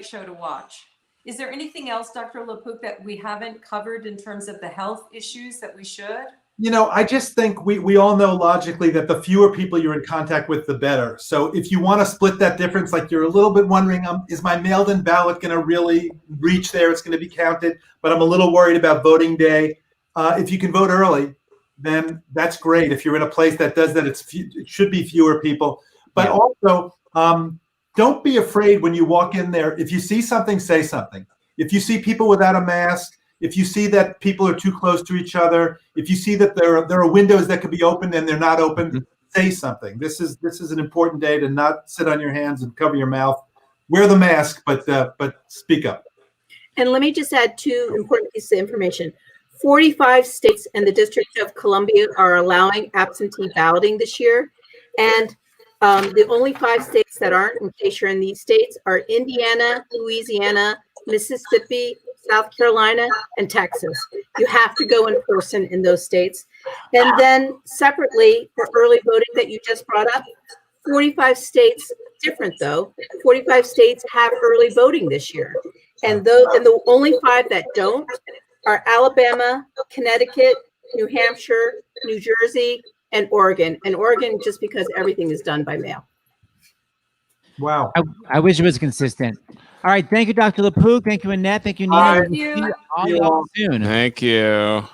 show to watch. Is there anything else, Dr. LaPook, that we haven't covered in terms of the health issues that we should? You know, I just think we all know logically that the fewer people you're in contact with, the better. So if you want to split that difference, like you're a little bit wondering, is my mailed-in ballot going to really reach there? It's going to be counted, but I'm a little worried about voting day. If you can vote early, then that's great. If you're in a place that does that, it should be fewer people. But also, don't be afraid when you walk in there. If you see something, say something. If you see people without a mask, if you see that people are too close to each other, if you see that there are windows that could be opened and they're not open, say something. This is an important day to not sit on your hands and cover your mouth. Wear the mask, but speak up. And let me just add two important pieces of information. 45 states and the District of Columbia are allowing absentee balloting this year. And the only 5 states that aren't, in case you're in these states, are Indiana, Louisiana, Mississippi, South Carolina, and Texas. You have to go in person in those states. And then separately, for early voting that you just brought up, 45 states, different though, 45 states have early voting this year. And the only 5 that don't are Alabama, Connecticut, New Hampshire, New Jersey, and Oregon. And Oregon, just because everything is done by mail. Wow. I wish it was consistent. All right. Thank you, Dr. LaPook. Thank you, Annette. Thank you, Nina. Thank We'll you. see all y'all soon. Thank you. All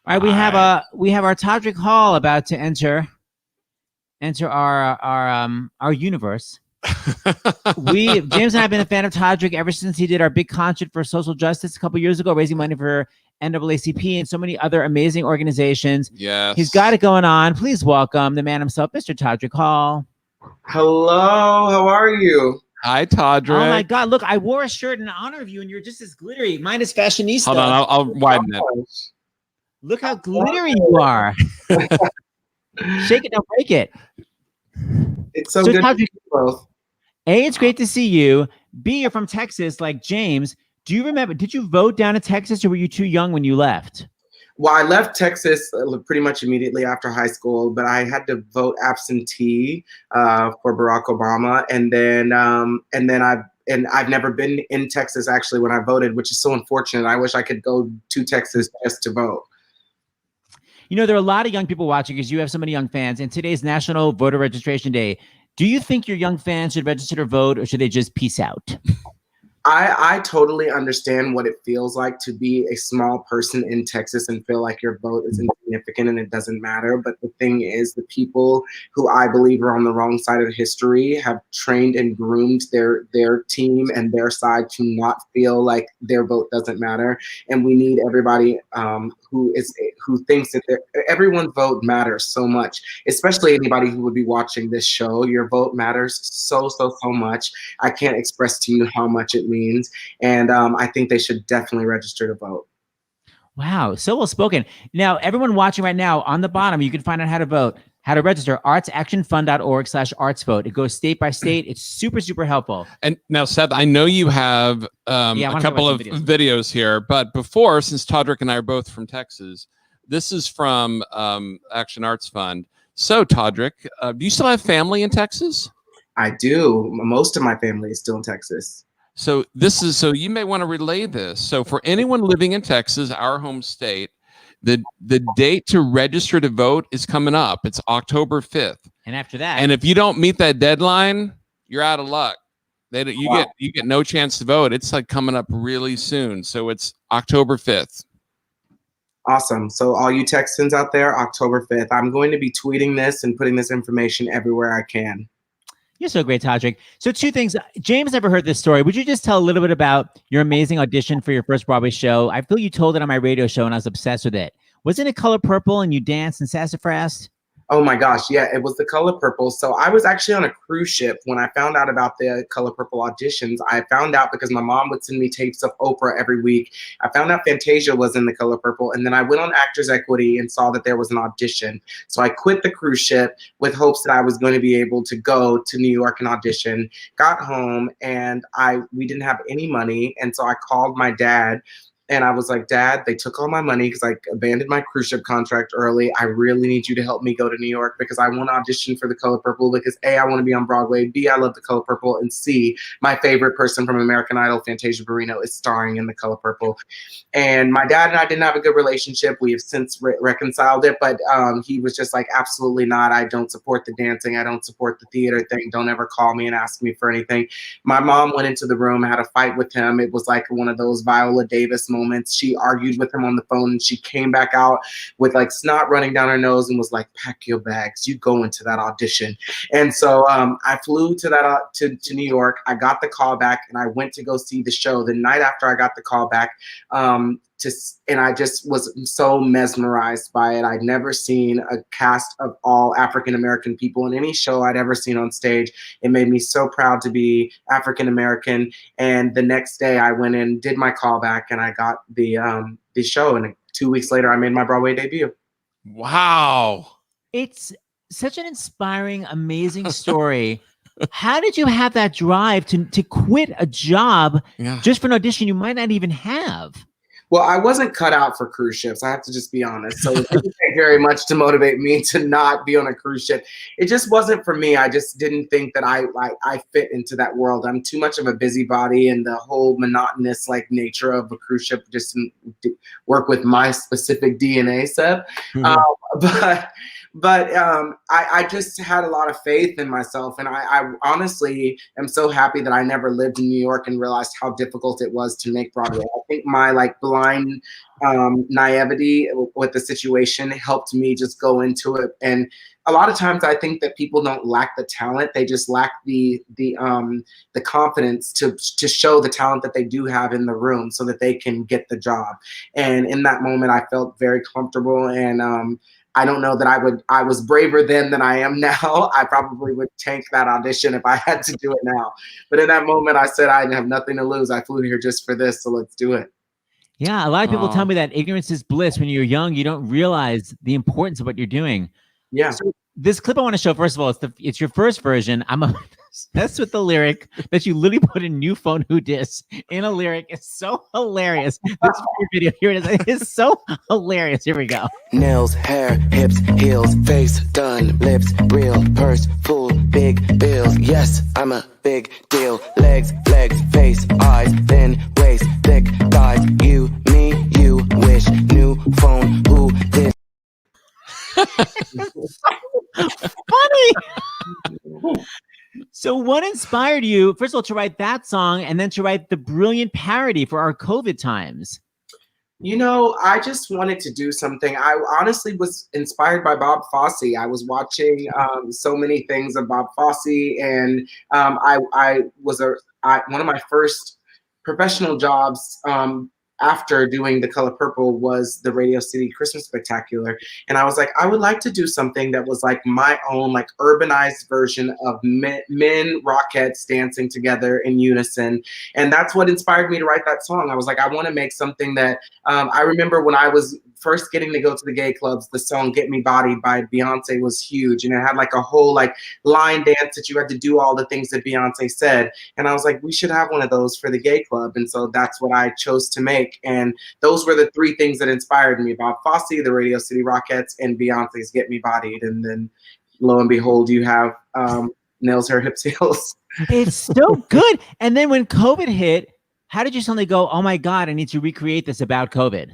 right. We have our Todrick Hall about to enter our universe. James and I have been a fan of Todrick ever since he did our big concert for social justice a couple years ago, raising money for NAACP and so many other amazing organizations. Yes. He's got it going on. Please welcome the man himself, Mr. Todrick Hall. Hello, how are you? Hi, Todrick. Oh my God! Look, I wore a shirt in honor of you, and you're just as glittery. Mine is fashionista. Hold on, I'll widen it. Look how glittery you are. Shake it, don't break it. It's so good to see you both. A, it's great to see you. B, you're from Texas, like James. Do you remember? Did you vote down in Texas, or were you too young when you left? Well, I left Texas pretty much immediately after high school, but I had to vote absentee for Barack Obama, and then I've never been in Texas actually when I voted, which is so unfortunate. I wish I could go to Texas just to vote. You know, there are a lot of young people watching because you have so many young fans, and today's National Voter Registration Day. Do you think your young fans should register to vote, or should they just peace out? I totally understand what it feels like to be a small person in Texas and feel like your vote is insignificant and it doesn't matter. But the thing is, the people who I believe are on the wrong side of history have trained and groomed their team and their side to not feel like their vote doesn't matter. And we need everybody who thinks that everyone's vote matters so much, especially anybody who would be watching this show. Your vote matters so much. I can't express to you how much it means. And I think they should definitely register to vote. Wow, so well spoken. Now, everyone watching right now, on the bottom, you can find out how to vote, how to register, artsactionfund.org/artsvote. It goes state by state. It's super, super helpful. And now, Seth, I know you have a couple of videos here, but before, since Todrick and I are both from Texas, this is from Action Arts Fund. So, Todrick, do you still have family in Texas? I do. Most of my family is still in Texas. So you may want to relay this. So for anyone living in Texas, our home state, The date to register to vote is coming up. It's October 5th. And after that, and if you don't meet that deadline, you're out of luck. You get no chance to vote. It's like coming up really soon. So it's October 5th. Awesome. So all you Texans out there, October 5th, I'm going to be tweeting this and putting this information everywhere I can. You're so great, Todrick. So 2 things. James never heard this story. Would you just tell a little bit about your amazing audition for your first Broadway show? I feel you told it on my radio show and I was obsessed with it. Wasn't it Color Purple and you danced and sassafras? Oh my gosh, yeah, it was The Color Purple. So I was actually on a cruise ship when I found out about the Color Purple auditions. I found out because my mom would send me tapes of Oprah every week. I found out Fantasia was in The Color Purple, and then I went on Actors Equity and saw that there was an audition. So I quit the cruise ship with hopes that I was going to be able to go to New York and audition. Got home and we didn't have any money, and so I called my dad. And I was like, Dad, they took all my money because I abandoned my cruise ship contract early. I really need you to help me go to New York because I want to audition for The Color Purple because A, I want to be on Broadway, B, I love The Color Purple, and C, my favorite person from American Idol, Fantasia Barrino, is starring in The Color Purple. And my dad and I didn't have a good relationship. We have since reconciled it, but he was just like, absolutely not. I don't support the dancing. I don't support the theater thing. Don't ever call me and ask me for anything. My mom went into the room, had a fight with him. It was like one of those Viola Davis moments. She argued with him on the phone and she came back out with like snot running down her nose and was like, pack your bags, you go into that audition. And so I flew to that to New York. I got the call back and I went to go see the show. The night after I got the call back, and I just was so mesmerized by it. I'd never seen a cast of all African-American people in any show I'd ever seen on stage. It made me so proud to be African-American. And the next day I went in, did my callback, and I got the show. And 2 weeks later, I made my Broadway debut. Wow. It's such an inspiring, amazing story. How did you have that drive to quit a job just for an audition you might not even have? Well, I wasn't cut out for cruise ships. I have to just be honest. So it didn't take very much to motivate me to not be on a cruise ship. It just wasn't for me. I just didn't think that I fit into that world. I'm too much of a busybody, and the whole monotonous like nature of a cruise ship just didn't work with my specific DNA set. But I just had a lot of faith in myself, and I honestly am so happy that I never lived in New York and realized how difficult it was to make Broadway. I think my like blind naivety with the situation helped me just go into it. And a lot of times I think that people don't lack the talent; they just lack the confidence to show the talent that they do have in the room, so that they can get the job. And in that moment, I felt very comfortable, and I don't know that I was braver then than I am now. I probably would tank that audition if I had to do it now. But in that moment, I said, I have nothing to lose. I flew here just for this, so let's do it. Yeah, a lot of people tell me that ignorance is bliss. When you're young, you don't realize the importance of what you're doing. Yeah. So this clip I want to show, first of all, it's your first version. I'm obsessed with the lyric that you literally put in New Phone Who Dis in a lyric. It's so hilarious. This video, here it is. It is so hilarious. Here we go. Nails, hair, hips, heels, face done, lips real, purse full, big bills. Yes, I'm a big deal. Legs, face, eyes, thin waist, thick thighs. You, me, you wish. New phone, who this? Funny. So what inspired you, first of all, to write that song and then to write the brilliant parody for our COVID times? You know, I just wanted to do something. I honestly was inspired by Bob Fosse. I was watching so many things of Bob Fosse, and I was one of my first professional jobs after doing The Color Purple was the Radio City Christmas Spectacular. And I was like, I would like to do something that was like my own, like urbanized version of men Rockettes dancing together in unison. And that's what inspired me to write that song. I was like, I want to make something that, I remember when I was first getting to go to the gay clubs, the song Get Me Bodied by Beyonce was huge. And it had like a whole like line dance that you had to do all the things that Beyonce said. And I was like, we should have one of those for the gay club. And so that's what I chose to make. And those were the 3 things that inspired me: Bob Fosse, the Radio City Rockettes, and Beyonce's Get Me Bodied. And then lo and behold, you have Nails, Hair, Hips, Heels. It's so good. And then when COVID hit, how did you suddenly go, oh my God, I need to recreate this about COVID?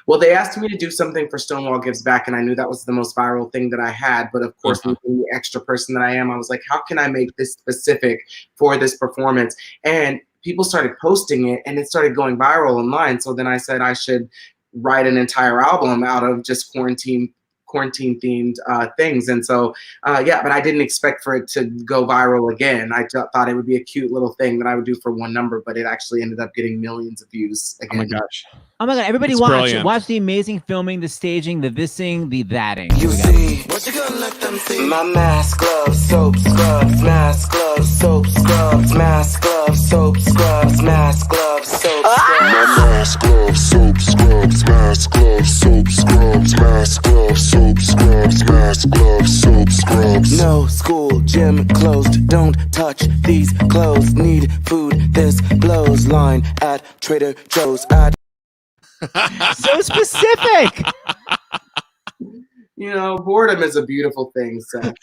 Well, they asked me to do something for Stonewall Gives Back, and I knew that was the most viral thing that I had. But of course, being the extra person that I am, I was like, how can I make this specific for this performance? And people started posting it, and it started going viral online. So then I said I should write an entire album out of just quarantine themed things. And so, yeah, but I didn't expect for it to go viral again. I thought it would be a cute little thing that I would do for one number, but it actually ended up getting millions of views again. Oh my gosh. Oh my God, everybody It's watch. brilliant. Watch the amazing filming, the staging, the thising, the thatting. You see, what you gonna let them see? My mask, gloves, soap, scrubs, mask, gloves, soap, scrubs, mask, gloves, soap, scrubs, mask, gloves, soap, scrubs. My mask, gloves, soap, scrubs, mask, gloves, soap, scrubs, mask, gloves, soap, scrubs, mask, gloves, soap, scrubs. No school, gym closed. Don't touch these clothes. Need food. This blows. Line at Trader Joe's. At So specific. You know, boredom is a beautiful thing, Seth.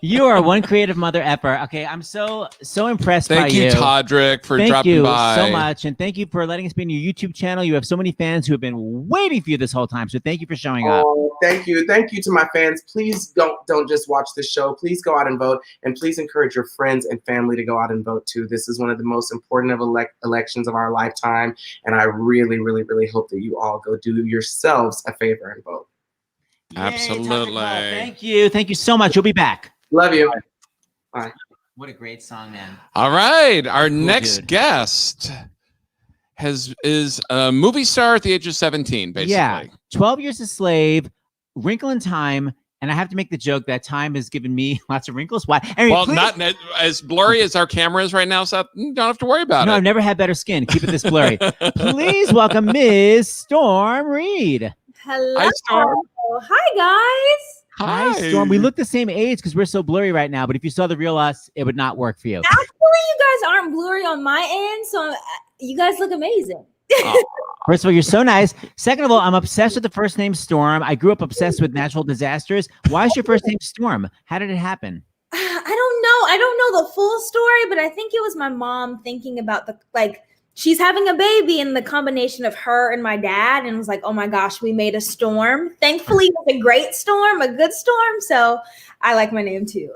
You are one creative mother effer. Okay, I'm so impressed by Thank you, Todrick, for Thank dropping you by. so much, and thank you for letting us be in your YouTube channel. You have so many fans who have been waiting for you this whole time. So thank you for showing up. Oh, thank you to my fans. Please don't just watch the show. Please go out and vote, and please encourage your friends and family to go out and vote too. This is one of the most important of elections of our lifetime, and I really, really, really hope that you all go do yourselves a favor and vote. Absolutely. Thank you so much. You'll be back. Love you. Bye. What a great song, man. All right. Our next dude. guest is a movie star at the age of 17, basically. Yeah, 12 Years a Slave, Wrinkle in Time, and I have to make the joke that time has given me lots of wrinkles. Why? Anyway, Well, please- not as blurry as our camera is right now, Seth. You don't have to worry about No, it. I've never had better skin. Keep it this blurry. Please welcome Ms. Storm Reed. Hello. Hi, Storm. Hi, guys. Hi, Storm. We look the same age because we're so blurry right now, but if you saw the real us, it would not work for you. Actually, you guys aren't blurry on my end, so you guys look amazing. First of all, you're so nice. Second of all, I'm obsessed with the first name Storm. I grew up obsessed with natural disasters. Why is your first name Storm? How did it happen? I don't know the full story, but I think it was my mom thinking about she's having a baby and the combination of her and my dad, and was like, oh my gosh, we made a storm. Thankfully, it was a great storm, a good storm. So I like my name too.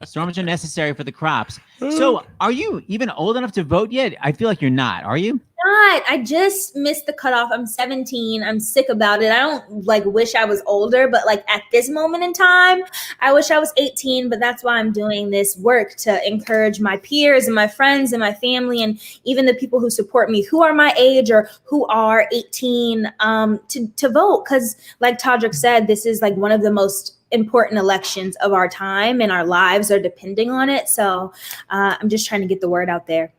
Storms are necessary for the crops. So are you even old enough to vote yet? I feel like you're not. Are you? Not. I just missed the cutoff. I'm 17. I'm sick about it. I don't wish I was older, but at this moment in time, I wish I was 18. But that's why I'm doing this work, to encourage my peers and my friends and my family, and even the people who support me, who are my age or who are 18, to vote. Because like Todrick said, this is one of the most important elections of our time, and our lives are depending on it. So I'm just trying to get the word out there.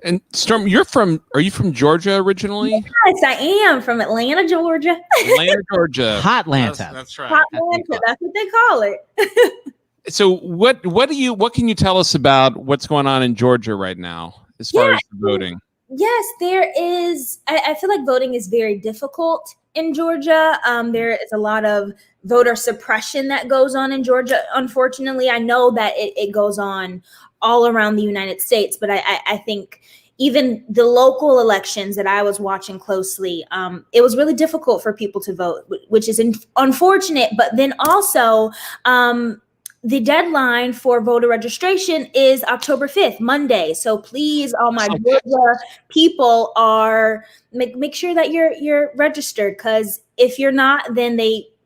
And Storm, are you from Georgia originally? Yes, I am from Atlanta, Georgia. Atlanta, Georgia. Hot Atlanta. That's right. Hot Atlanta, that's what they call it. So what can you tell us about what's going on in Georgia right now as far as the voting? Yes, there is. I feel like voting is very difficult in Georgia. There is a lot of voter suppression that goes on in Georgia. Unfortunately, I know that it goes on all around the United States, but I think even the local elections that I was watching closely, it was really difficult for people to vote, which is unfortunate. But then also, the deadline for voter registration is October 5th, Monday. So please, all my Georgia people make sure that you're registered, because if you're not, then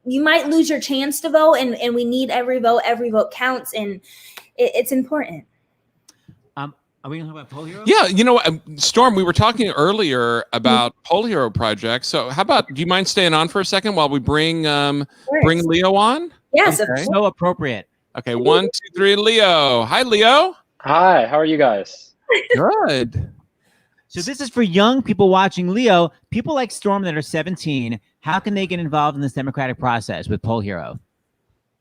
you might lose your chance to vote, and we need every vote. Every vote counts, and it's important. Are we going to talk about Poll Hero? Yeah, Storm, we were talking earlier about Poll Hero Project. So how about, do you mind staying on for a second while we bring Leo on? Yes, okay. So appropriate. Okay, 1, 2, 3, Leo. Hi, Leo. Hi, how are you guys? Good. So this is for young people watching. Leo, people like Storm that are 17, how can they get involved in this democratic process with Poll Hero?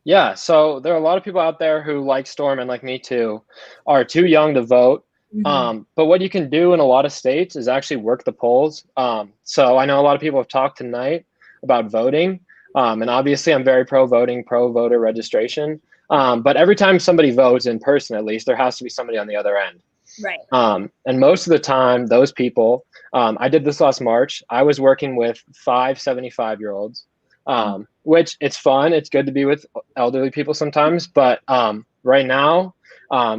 Yeah, so there are a lot of people out there who, like Storm and like me too, are too young to vote. Mm-hmm. But what you can do in a lot of states is actually work the polls. So I know a lot of people have talked tonight about voting. And obviously I'm very pro-voting, pro-voter registration. But every time somebody votes in person, at least, there has to be somebody on the other end. Right. And most of the time, those people, I did this last March. I was working with 5 75-year-olds, which it's fun. It's good to be with elderly people sometimes. But right now,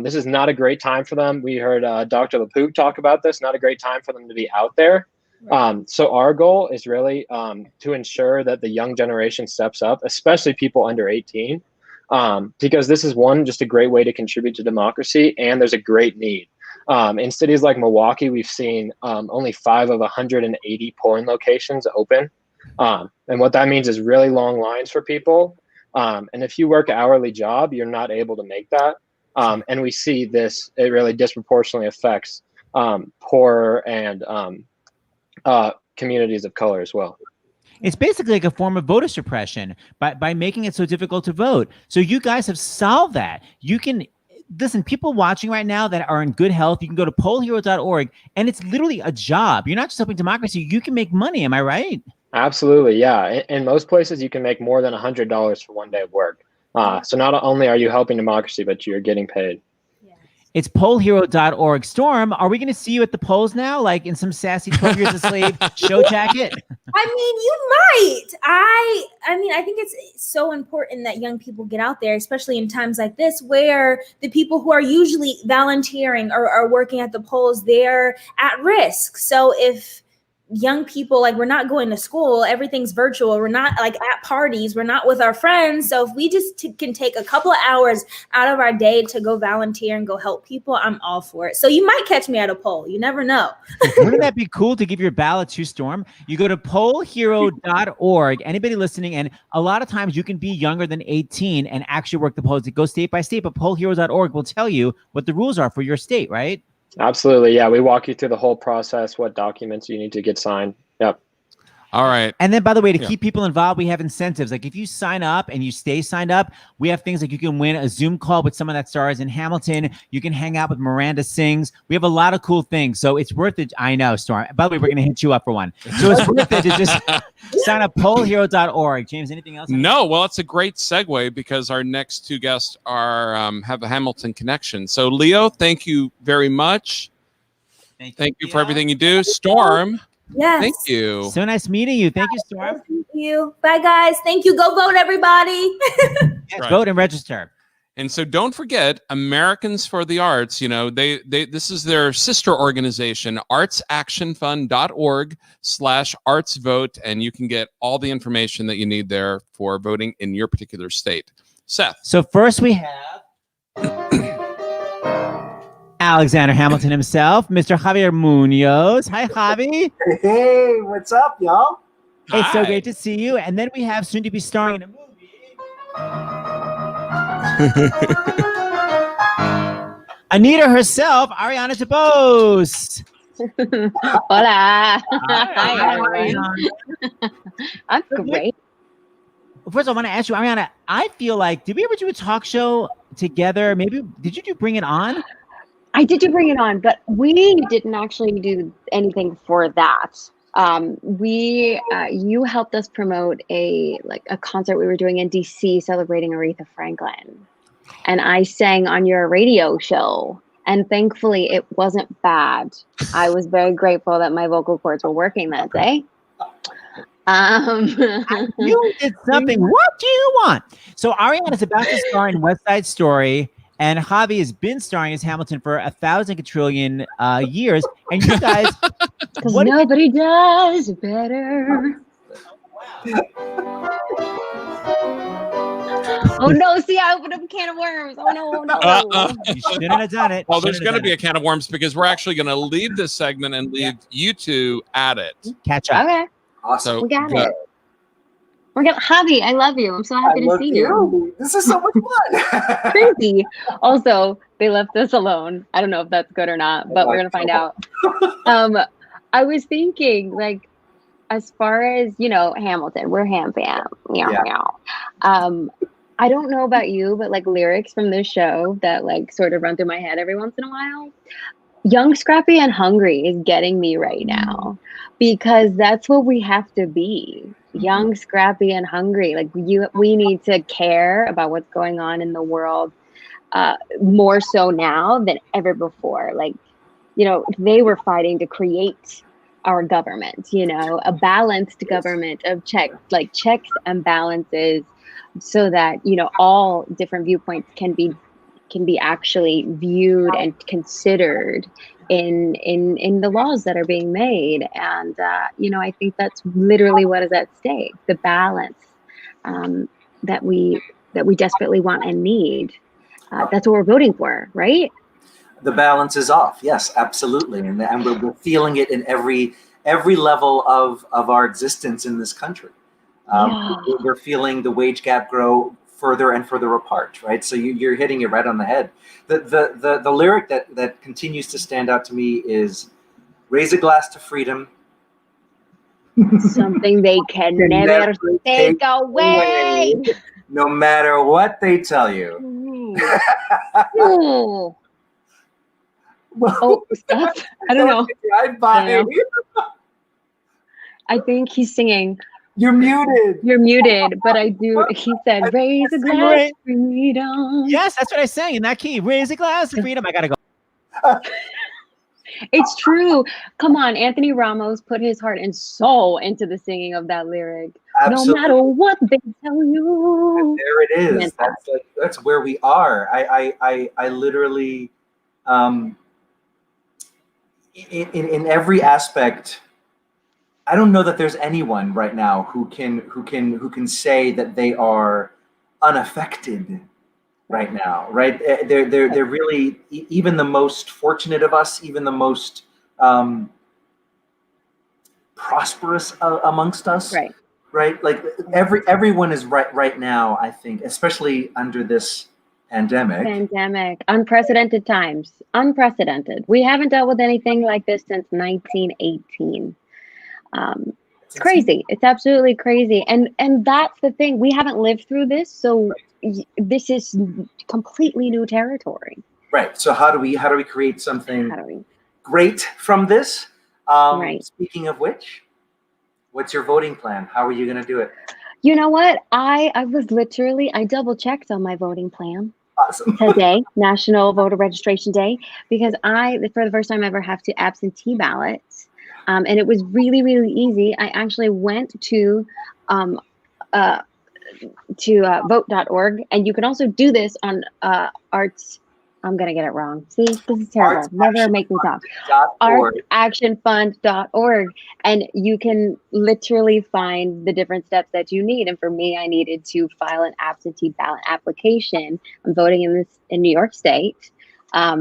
this is not a great time for them. We heard Dr. LaPook talk about this. Not a great time for them to be out there. So our goal is really to ensure that the young generation steps up, especially people under 18, because this is just a great way to contribute to democracy, and there's a great need. In cities like Milwaukee, we've seen only 5 of 180 polling locations open. And what that means is really long lines for people. And if you work an hourly job, you're not able to make that. And we see this, it really disproportionately affects poor and communities of color as well. It's basically like a form of voter suppression by making it so difficult to vote. So you guys have solved that. You can listen, people watching right now that are in good health, you can go to pollhero.org, and it's literally a job. You're not just helping democracy, you can make money. Am I right? Absolutely, yeah. In most places, you can make more than $100 for one day of work. So not only are you helping democracy, but you're getting paid. It's pollhero.org. Storm, are we going to see you at the polls now, like in some sassy 12 Years a Slave show jacket? I mean, you might. I mean, I think it's so important that young people get out there, especially in times like this, where the people who are usually volunteering or are working at the polls, they're at risk. So if young people, like, we're not going to school, everything's virtual, we're not like at parties, we're not with our friends. So if we just can take a couple of hours out of our day to go volunteer and go help people, I'm all for it. So you might catch me at a poll. You never know. Wouldn't that be cool to give your ballot to Storm? You go to pollhero.org. Anybody listening, and a lot of times you can be younger than 18 and actually work the polls. It goes state by state, but pollhero.org will tell you what the rules are for your state, right? Absolutely. Yeah. We walk you through the whole process, what documents you need to get signed. Yep. All right. And then, by the way, to keep people involved, we have incentives. Like if you sign up and you stay signed up, we have things like you can win a Zoom call with someone that stars in Hamilton. You can hang out with Miranda Sings. We have a lot of cool things. So it's worth it. I know, Storm. By the way, we're going to hit you up for one. So it's worth it to just sign up pollhero.org. James, anything else? No. Well, it's a great segue because our next two guests are have a Hamilton connection. So Leo, thank you very much. Thank you for everything you do. Storm. Yes. Thank you. So nice meeting you. Thank you, Storm. Thank you. Bye, guys. Thank you. Go vote, everybody. Yes, vote and register. And so don't forget, Americans for the Arts, you know, they this is their sister organization, artsactionfund.org/artsvote, and you can get all the information that you need there for voting in your particular state. Seth. So first we have Alexander Hamilton himself, Mr. Javier Munoz. Hi, Javi. Hey, what's up, y'all? It's so great to see you. And then we have soon to be starring in a movie. Anita herself, Ariana DeBose. Hola. Hi, everyone. I'm great. First, I want to ask you, Ariana, I feel like, did we ever do a talk show together? Maybe, did you Bring It On? I did do Bring It On, but we didn't actually do anything for that. You helped us promote a concert we were doing in DC celebrating Aretha Franklin, and I sang on your radio show, and thankfully it wasn't bad. I was very grateful that my vocal cords were working that day. You did something. What do you want? So Ariana is about to star in West Side Story. And Javi has been starring as Hamilton for 1,000 quadrillion years. And you guys... Because nobody does better. Oh, no. See, I opened up a can of worms. Oh, no. You shouldn't have done it. Well, there's going to be a can of worms because we're actually going to leave this segment and leave you two at it. Catch up. Okay. Awesome. So, we got it. We're gonna, Javi, I love you. I'm so happy to see you. This is so much fun. Crazy. Also, they left us alone. I don't know if that's good or not, but we're gonna find out. I was thinking, like, as far as, you know, Hamilton, we're Ham fam. Meow. I don't know about you, but like lyrics from this show that like sort of run through my head every once in a while. Young, Scrappy, and Hungry is getting me right now because that's what we have to be. Young, scrappy, and hungry. Like we need to care about what's going on in the world more so now than ever before. Like you know, they were fighting to create our government, you know, a balanced government of checks and balances, so that, you know, all different viewpoints can be actually viewed and considered in the laws that are being made. And you know, I think that's literally what is at stake, the balance that we desperately want and need. That's what we're voting for, right? The balance is off. Yes, absolutely. And we're feeling it in every level of our existence in this country. We're feeling the wage gap grow further and further apart, right? So you're hitting it right on the head. The lyric that continues to stand out to me is, raise a glass to freedom. Something they can never take away. No matter what they tell you. Ooh. Oh, Steph? I don't know. I think he's singing. You're muted. You're muted, but I do. He said, "Raise a glass for freedom." Yes, that's what I sang in that key. Raise a glass of freedom. I gotta go. It's true. Come on, Anthony Ramos put his heart and soul into the singing of that lyric. Absolutely. No matter what they tell you. There it is. That's where we are. I literally, in every aspect, I don't know that there's anyone right now who can say that they are unaffected right now, right? They're really, even the most fortunate of us, even the most prosperous amongst us, right? Like everyone is right now, I think, especially under this pandemic, unprecedented times, unprecedented. We haven't dealt with anything like this since 1918. It's crazy. It's absolutely crazy. And that's the thing. We haven't lived through this, so this is completely new territory. Right. So how do we create something great from this? Speaking of which, what's your voting plan? How are you going to do it? You know what? I double checked on my voting plan. Awesome. Today, National Voter Registration Day, because for the first time ever, have to absentee ballot. And it was really, really easy. I actually went to vote.org, and you can also do this on Arts. I'm gonna get it wrong. See, this is terrible. Never make me talk. Artsactionfund.org, and you can literally find the different steps that you need. And for me, I needed to file an absentee ballot application. I'm voting in New York State.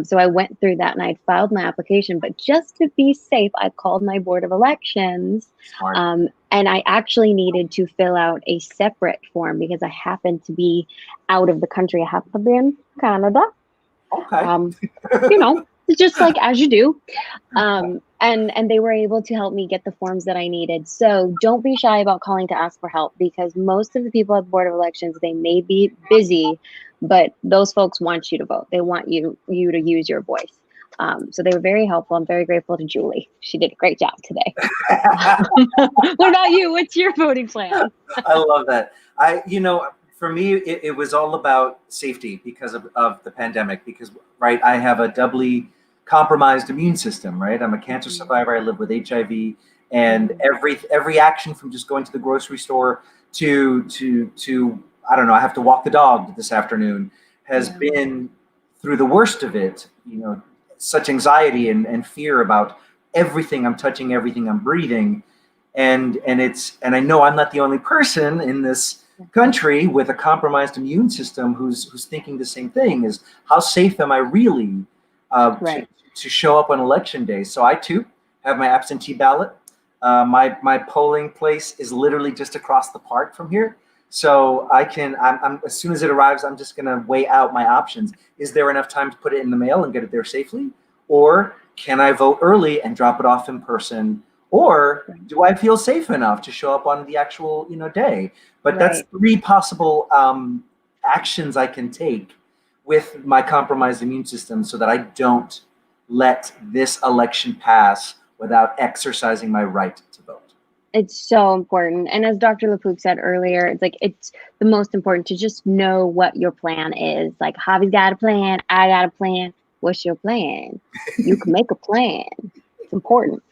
So I went through that and I filed my application, but just to be safe, I called my Board of Elections. And I actually needed to fill out a separate form because I happened to be out of the country. I happen to be in Canada. Okay. You know, just like as you do. And they were able to help me get the forms that I needed. So don't be shy about calling to ask for help, because most of the people at the Board of Elections, they may be busy, but those folks want you to vote. They want you to use your voice. So they were very helpful. I'm very grateful to Julie. She did a great job today. What about you? What's your voting plan? I love that. For me, it was all about safety because of the pandemic, because, right, I have a doubly compromised immune system, right? I'm a cancer survivor. I live with HIV, and every action from just going to the grocery store to I don't know, I have to walk the dog this afternoon, has been, through the worst of it, such anxiety and fear about everything I'm touching, everything I'm breathing. And I know I'm not the only person in this country with a compromised immune system who's thinking the same thing, is how safe am I really to show up on election day? So I too have my absentee ballot. My polling place is literally just across the park from here. So I'm as soon as it arrives, I'm just gonna weigh out my options. Is there enough time to put it in the mail and get it there safely? Or can I vote early and drop it off in person? Or do I feel safe enough to show up on the actual, day? But that's three possible actions I can take with my compromised immune system, so that I don't let this election pass without exercising my right to vote. It's so important. And as Dr. LaPook said earlier, it's the most important to just know what your plan is. Like, Javi's got a plan, I got a plan, What's your plan? You can make a plan. It's important.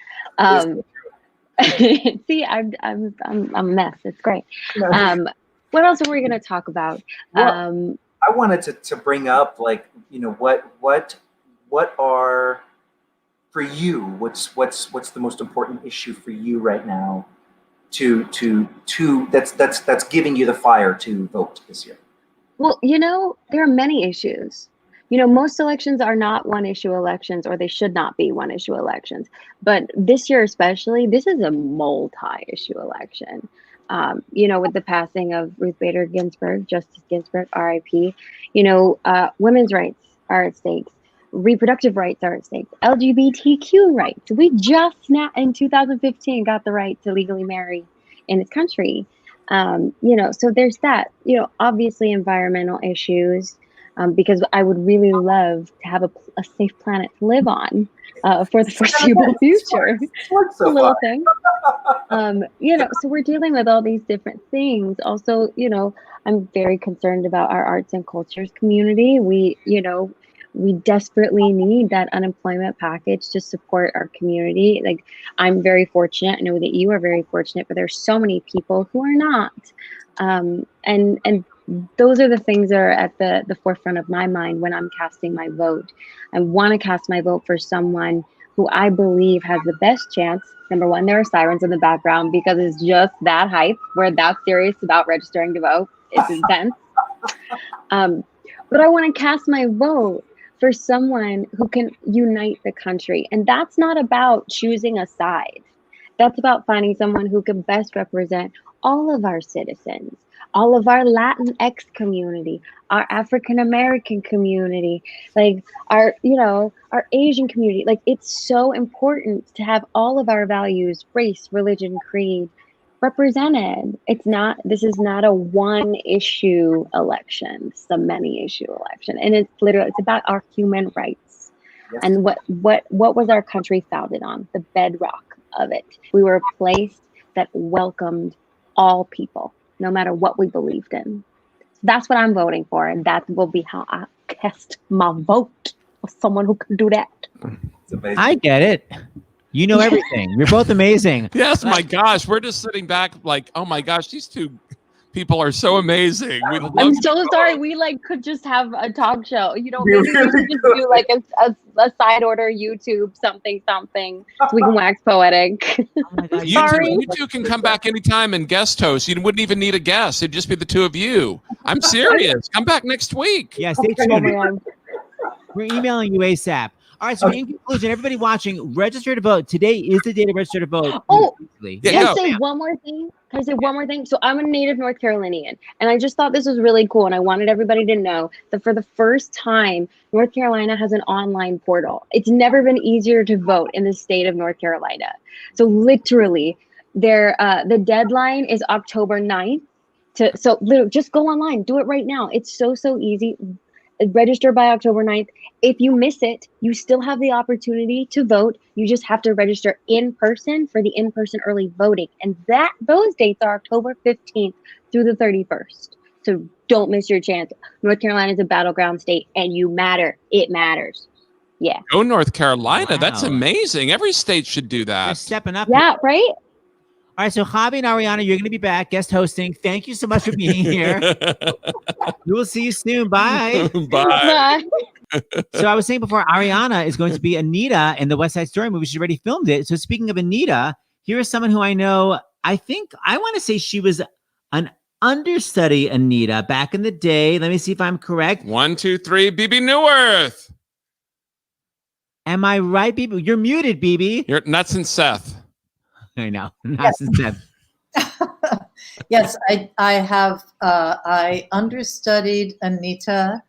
See, I'm a mess. It's great. What else are we going to talk about? Well, I wanted to bring up, like, you know, what are, for you, what's the most important issue for you right now that's giving you the fire to vote this year? Well, you know, there are many issues. You know, most elections are not one issue elections, or they should not be one issue elections. But this year especially, this is a multi-issue election. You know, with the passing of Ruth Bader Ginsburg, Justice Ginsburg, RIP, you know, women's rights are at stake. Reproductive rights are at stake. LGBTQ rights. We just now in 2015 got the right to legally marry in this country. You know, so there's that. You know, obviously environmental issues. Because I would really love to have a safe planet to live on for the foreseeable future. A little thing. You know, so we're dealing with all these different things. Also, you know, I'm very concerned about our arts and cultures community. We desperately need that unemployment package to support our community. Like, I'm very fortunate. I know that you are very fortunate, but there's so many people who are not. And those are the things that are at the forefront of my mind when I'm casting my vote. I want to cast my vote for someone who I believe has the best chance. Number one, there are sirens in the background because it's just that hype. We're that serious about registering to vote. It's intense. But I want to cast my vote for someone who can unite the country. And that's not about choosing a side. That's about finding someone who can best represent all of our citizens, all of our Latinx community, our African American community, like our, you know, our Asian community. Like, it's so important to have all of our values, race, religion, creed, represented. This is not a one issue election. It's a many issue election. And it's about our human rights. Yes. And what was our country founded on? The bedrock of it. We were a place that welcomed all people, no matter what we believed in. That's what I'm voting for, and that will be how I cast my vote for someone who can do that. I get it. You know everything. You're both amazing. Yes, my gosh. We're just sitting back like, oh my gosh, these two people are so amazing. I'm so sorry. We could just have a talk show. You know, maybe we should just do like a side order YouTube something so we can wax poetic. Oh you two can come back anytime and guest host. You wouldn't even need a guest. It'd just be the two of you. I'm serious. Come back next week. Yeah, stay tuned. We're emailing you ASAP. All right, so in conclusion, everybody watching, register to vote. Today is the day to register to vote. Oh, can I say one more thing? So I'm a native North Carolinian, and I just thought this was really cool, and I wanted everybody to know that for the first time, North Carolina has an online portal. It's never been easier to vote in the state of North Carolina. So literally, the deadline is October 9th. So just go online. Do it right now. It's so easy. Register by October 9th. If you miss it, you still have the opportunity to vote. You just have to register in person for the in-person early voting. And those dates are October 15th through the 31st. So don't miss your chance. North Carolina is a battleground state, and you matter. It matters. Yeah. Go North Carolina. Wow. That's amazing. Every state should do that. They're stepping up. Yeah, right? All right, so Javi and Ariana, you're going to be back guest hosting. Thank you so much for being here. We will see you soon. Bye. Bye. So I was saying before, Ariana is going to be Anita in the West Side Story movie. She already filmed it. So speaking of Anita, here is someone who I know. I want to say she was an understudy Anita back in the day. Let me see if I'm correct. 1, 2, 3, BB Newirth. Am I right, BB? You're muted, BB. You're Nuts and Seth. I know. Nuts and Seth. Yes, I have. I understudied Anita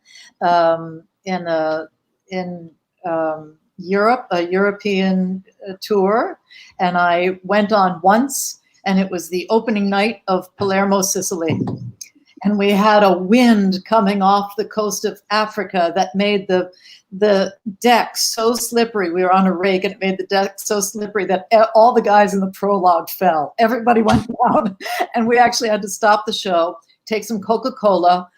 in Europe, a European tour, and I went on once, and it was the opening night of Palermo, Sicily. And we had a wind coming off the coast of Africa that made the deck so slippery. We were on a rig, and it made the deck so slippery that all the guys in the prologue fell. Everybody went down, and we actually had to stop the show, take some Coca-Cola,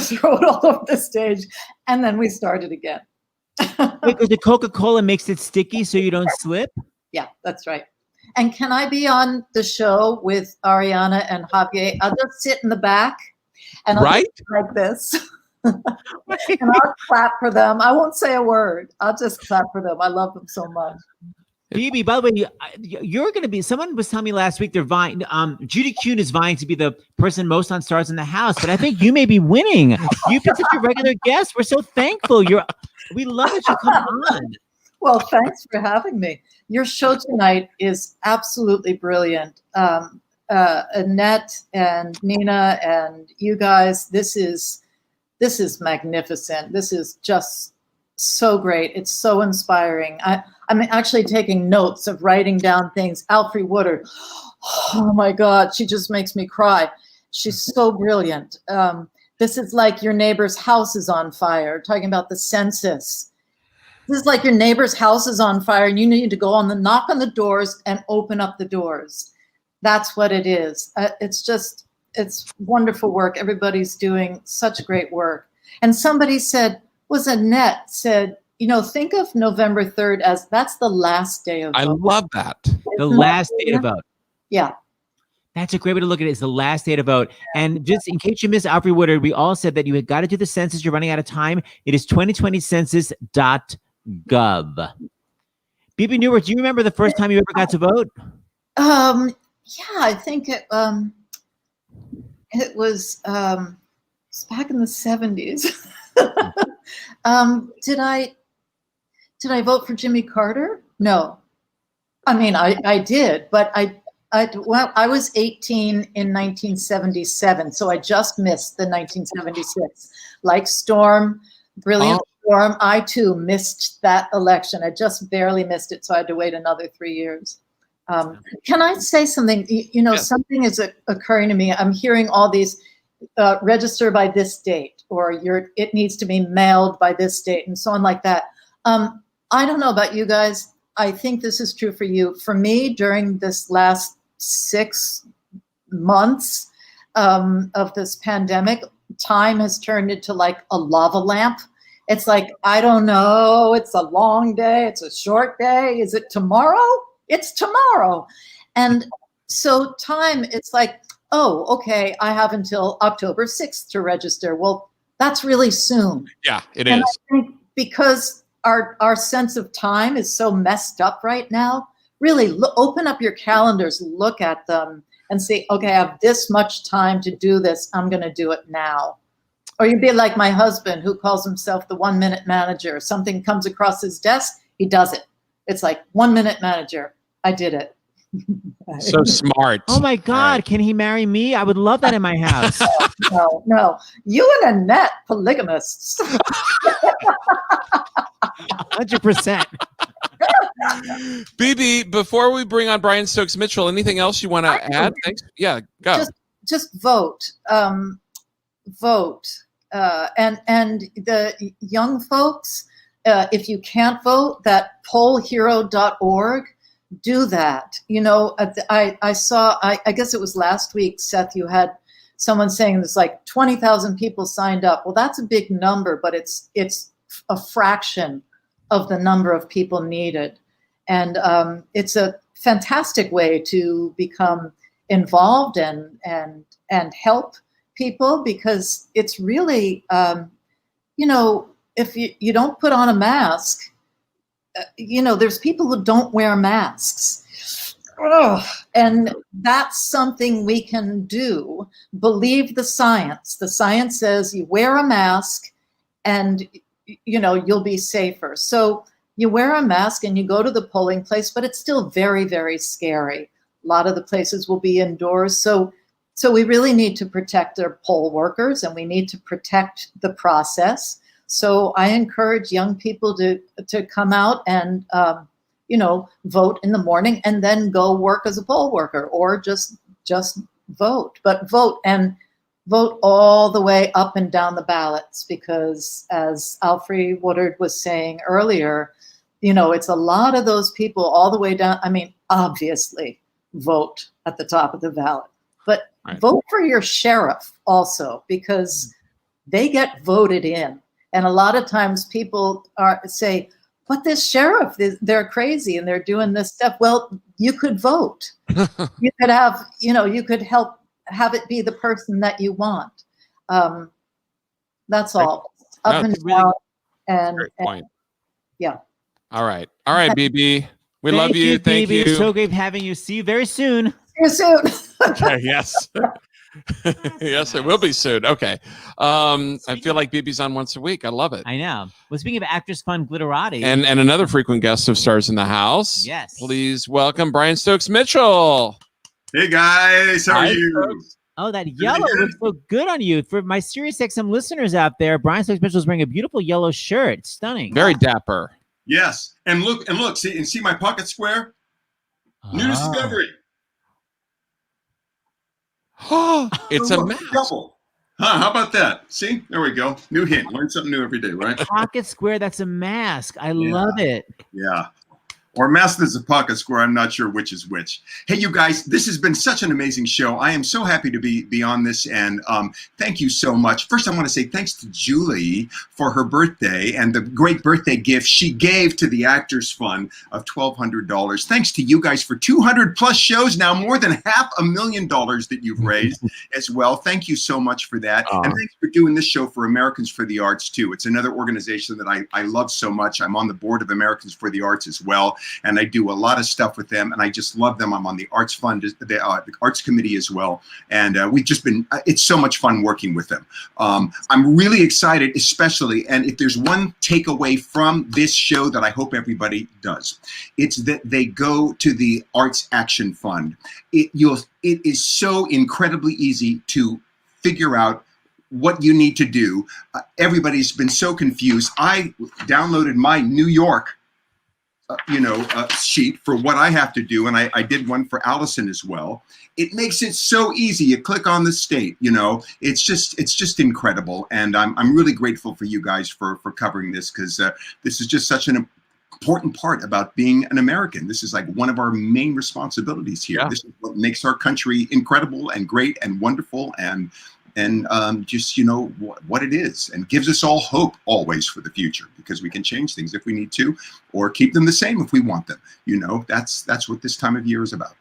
throw it all over the stage, and then we started again. Because the Coca-Cola makes it sticky so you don't slip? Yeah, that's right. And can I be on the show with Ariana and Javier? I'll just sit in the back and I'll Right? just like this. And I'll clap for them. I won't say a word. I'll just clap for them. I love them so much. Phoebe, by the way, you're going to be, someone was telling me last week they're vying, Judy Kuhn is vying to be the person most on Stars in the House, but I think you may be winning. You've been such a regular guest. We're so thankful. We love that you come on. Well, thanks for having me. Your show tonight is absolutely brilliant. Annette and Nina and you guys, this is magnificent. This is just so great. It's so inspiring. I'm actually taking notes of writing down things. Alfre Woodard, oh my God, she just makes me cry. She's so brilliant. This is like your neighbor's house is on fire, talking about the census. This is like your neighbor's house is on fire and you need to go knock on the doors and open up the doors. That's what it is. It's wonderful work. Everybody's doing such great work. And somebody said, Annette said, think of November 3rd as that's the last day of vote. I love that. The last day to vote. Yeah. That's a great way to look at it. It's the last day to vote. And just in case you missed Alfre Woodard, we all said that you had got to do the census. You're running out of time. It is 2020census.gov. Bibi Newirth, do you remember the first time you ever got to vote? Yeah, I think it was back in the 70s. Did I vote for Jimmy Carter? No. I mean, I did, but I was 18 in 1977, so I just missed the 1976. Like Storm, brilliant Storm, I too missed that election. I just barely missed it, so I had to wait another 3 years. Can I say something? Yes. Something is occurring to me. I'm hearing all these register by this date, or it needs to be mailed by this date, and so on like that. I don't know about you guys. I think this is true for you. For me, during this last 6 months of this pandemic, time has turned into like a lava lamp. It's like, I don't know. It's a long day. It's a short day. Is it tomorrow? It's tomorrow. And so time, it's like, oh, okay, I have until October 6th to register. Well, that's really soon. Yeah, it and is. I think because our sense of time is so messed up right now, really open up your calendars, look at them and say, okay, I have this much time to do this. I'm going to do it now. Or you'd be like my husband who calls himself the 1 minute manager. Something comes across his desk, he does it. It's like 1 minute manager. I did it. So smart. Oh my God, can he marry me? I would love that in my house. No. You and Annette, polygamists. 100%. Bibi, before we bring on Brian Stokes Mitchell, anything else you want to add? Thanks. Yeah, go. Just vote. Vote. And the young folks, if you can't vote, that pollhero.org, do that. I saw, I guess it was last week, Seth, you had someone saying there's like 20,000 people signed up. Well, that's a big number, but it's a fraction of the number of people needed. And it's a fantastic way to become involved and help people, because it's really, if you don't put on a mask, there's people who don't wear masks. Ugh. And that's something we can do. Believe the science. The science says you wear a mask and you'll be safer. So you wear a mask and you go to the polling place, but it's still very, very scary. A lot of the places will be indoors. So we really need to protect our poll workers, and we need to protect the process. So I encourage young people to come out and, vote in the morning and then go work as a poll worker, or just vote. But vote all the way up and down the ballots, because as Alfre Woodard was saying earlier, it's a lot of those people all the way down. I mean, obviously vote at the top of the ballot, but vote for your sheriff also, because they get voted in. And a lot of times people say, but this sheriff, they're crazy and they're doing this stuff. Well, you could vote. You could have, you could help have it be the person that you want. That's all. Up and down. And yeah. All right, BB. We love you. Thank you. It's so great having you. See you very soon. See you soon. Okay, yes. Yes, it will be soon. Okay. I feel like BB's on once a week. I love it. I know. Well, speaking of Actors Fund Glitterati. And another frequent guest of Stars in the House. Yes. Please welcome Brian Stokes Mitchell. Hey, guys. How are you? Stokes. Oh, that yellow looks so good on you. For my SiriusXM listeners out there, Brian Stokes Mitchell is wearing a beautiful yellow shirt. It's stunning. Very dapper. Yes. And look, see my pocket square? New discovery. It's a mask. Double. Huh, how about that? See, there we go. New hint. Learn something new every day, right? Pocket square, that's a mask. I love it. Yeah. Or mask that's a pocket square. I'm not sure which is which. Hey, you guys, this has been such an amazing show. I am so happy to be on this, and thank you so much. First, I want to say thanks to Julie for her birthday and the great birthday gift she gave to the Actors Fund of $1,200. Thanks to you guys for 200 plus shows now, more than $500,000 that you've raised as well. Thank you so much for that. And thanks for doing this show for Americans for the Arts, too. It's another organization that I love so much. I'm on the board of Americans for the Arts as well. And I do a lot of stuff with them, and I just love them. I'm on the Arts Fund, the Arts Committee as well, and we've just been. It's so much fun working with them. I'm really excited, especially, and if there's one takeaway from this show that I hope everybody does, it's that they go to the Arts Action Fund. It is so incredibly easy to figure out what you need to do. Everybody's been so confused. I downloaded my New York sheet for what I have to do. And I did one for Allison as well. It makes it so easy. You click on the state, it's just incredible. And I'm really grateful for you guys for covering this, because this is just such an important part about being an American. This is like one of our main responsibilities here. Yeah. This is what makes our country incredible and great and wonderful and just what it is, and gives us all hope always for the future, because we can change things if we need to, or keep them the same if we want them. That's what this time of year is about.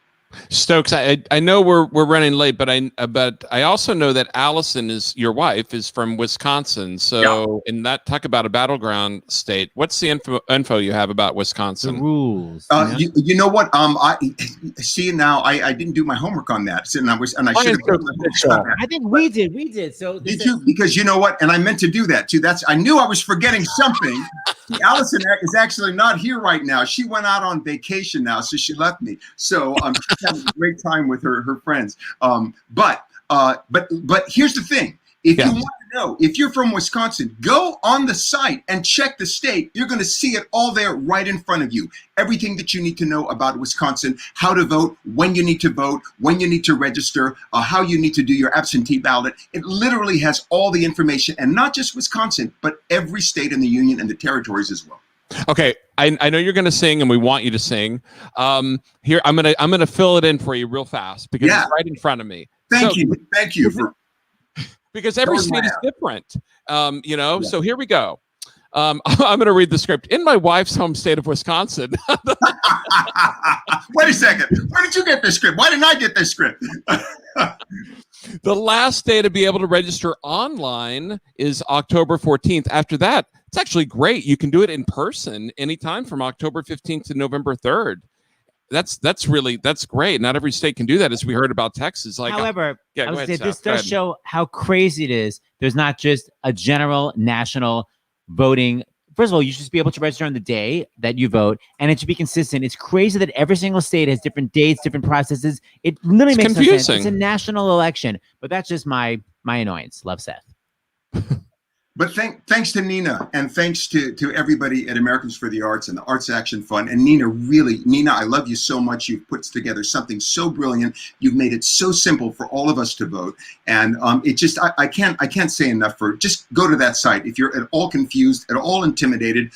Stokes, I know we're running late, but I also know that Allison, is your wife, is from Wisconsin. So, in that, talk about a battleground state. What's the info you have about Wisconsin? The rules. You know what? I see now. I didn't do my homework on that, and I should have. I think we did. So did you? Because you know what? And I meant to do that too. I knew I was forgetting something. Allison is actually not here right now. She went out on vacation now, so she left me. So she's having a great time with her friends. But here's the thing. If you want to know, if you're from Wisconsin, go on the site and check the state. You're going to see it all there right in front of you. Everything that you need to know about Wisconsin, how to vote, when you need to vote, when you need to register, how you need to do your absentee ballot. It literally has all the information, and not just Wisconsin, but every state in the union and the territories as well. Okay, I know you're going to sing, and we want you to sing. Here, I'm gonna fill it in for you real fast, because it's right in front of me. Thank you for. Because every state is different, So here we go. I'm going to read the script. In my wife's home state of Wisconsin. Wait a second. Where did you get this script? Why didn't I get this script? The last day to be able to register online is October 14th. After that, it's actually great. You can do it in person anytime from October 15th to November 3rd. That's great. Not every state can do that, as we heard about Texas. However, this does show how crazy it is. There's not just a general national voting. First of all, you should just be able to register on the day that you vote, and it should be consistent. It's crazy that every single state has different dates, different processes. It literally makes no sense. It's a national election, but that's just my annoyance. Love, Seth. But thanks to Nina, and thanks to everybody at Americans for the Arts and the Arts Action Fund. And Nina, I love you so much. You've put together something so brilliant. You've made it so simple for all of us to vote. And I can't say enough for, just go to that site. If you're at all confused, at all intimidated,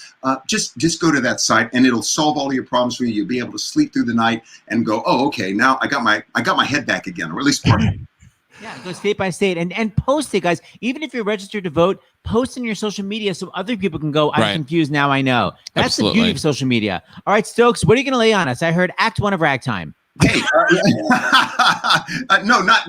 just go to that site, and it'll solve all your problems for you. You'll be able to sleep through the night and go, oh, okay, now I got my head back again, or at least part of it. Yeah, go state by state and post it, guys. Even if you're registered to vote, post in your social media so other people can go, I'm Right. confused, now I know. That's Absolutely. the beauty of social media. All right, Stokes, what are you going to lay on us? I heard Act 1 of Ragtime. Hey, no, not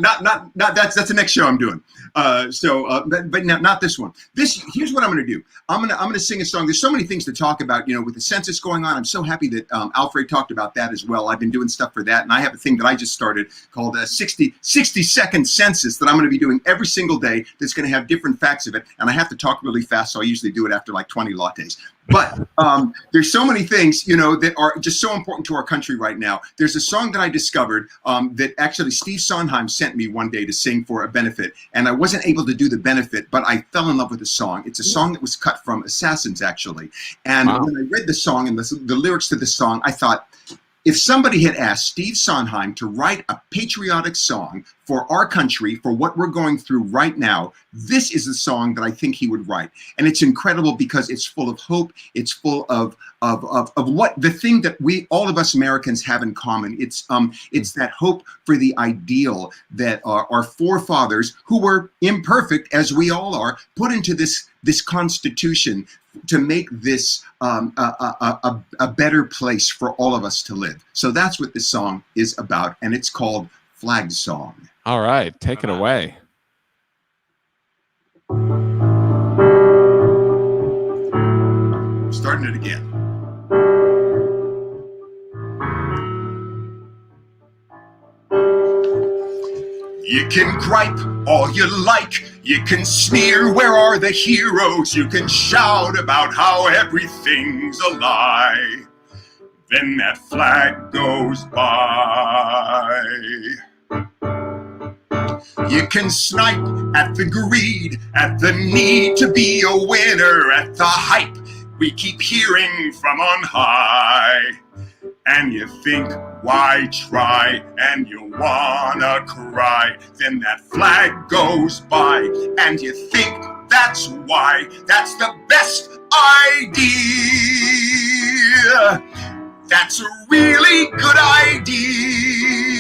that's the next show I'm doing. But not this one. Here's what I'm going to do. I'm going to sing a song. There's so many things to talk about, with the census going on. I'm so happy that Alfred talked about that as well. I've been doing stuff for that, and I have a thing that I just started called a 60-second census that I'm going to be doing every single day. That's going to have different facts of it, and I have to talk really fast, so I usually do it after like 20 lattes. But there's so many things, that are just so important to our country right now. There's a song that I discovered that actually Steve Sondheim sent me one day to sing for a benefit. And I wasn't able to do the benefit, but I fell in love with the song. It's a song that was cut from Assassins, actually. And when I read the song and the lyrics to the song, I thought, if somebody had asked Steve Sondheim to write a patriotic song for our country, for what we're going through right now, this is the song that I think he would write. And it's incredible because it's full of hope. It's full of what the thing that all of us Americans have in common. It's that hope for the ideal that our forefathers, who were imperfect as we all are, put into this Constitution to make this a better place for all of us to live. So that's what this song is about, and it's called Flag Song. All right, take it away. Starting it again. You can gripe all you like, you can sneer, where are the heroes? You can shout about how everything's a lie. Then that flag goes by. You can snipe at the greed, at the need to be a winner, at the hype we keep hearing from on high. And you think, why try? And you wanna cry. Then that flag goes by, and you think that's why. That's the best idea. That's a really good idea.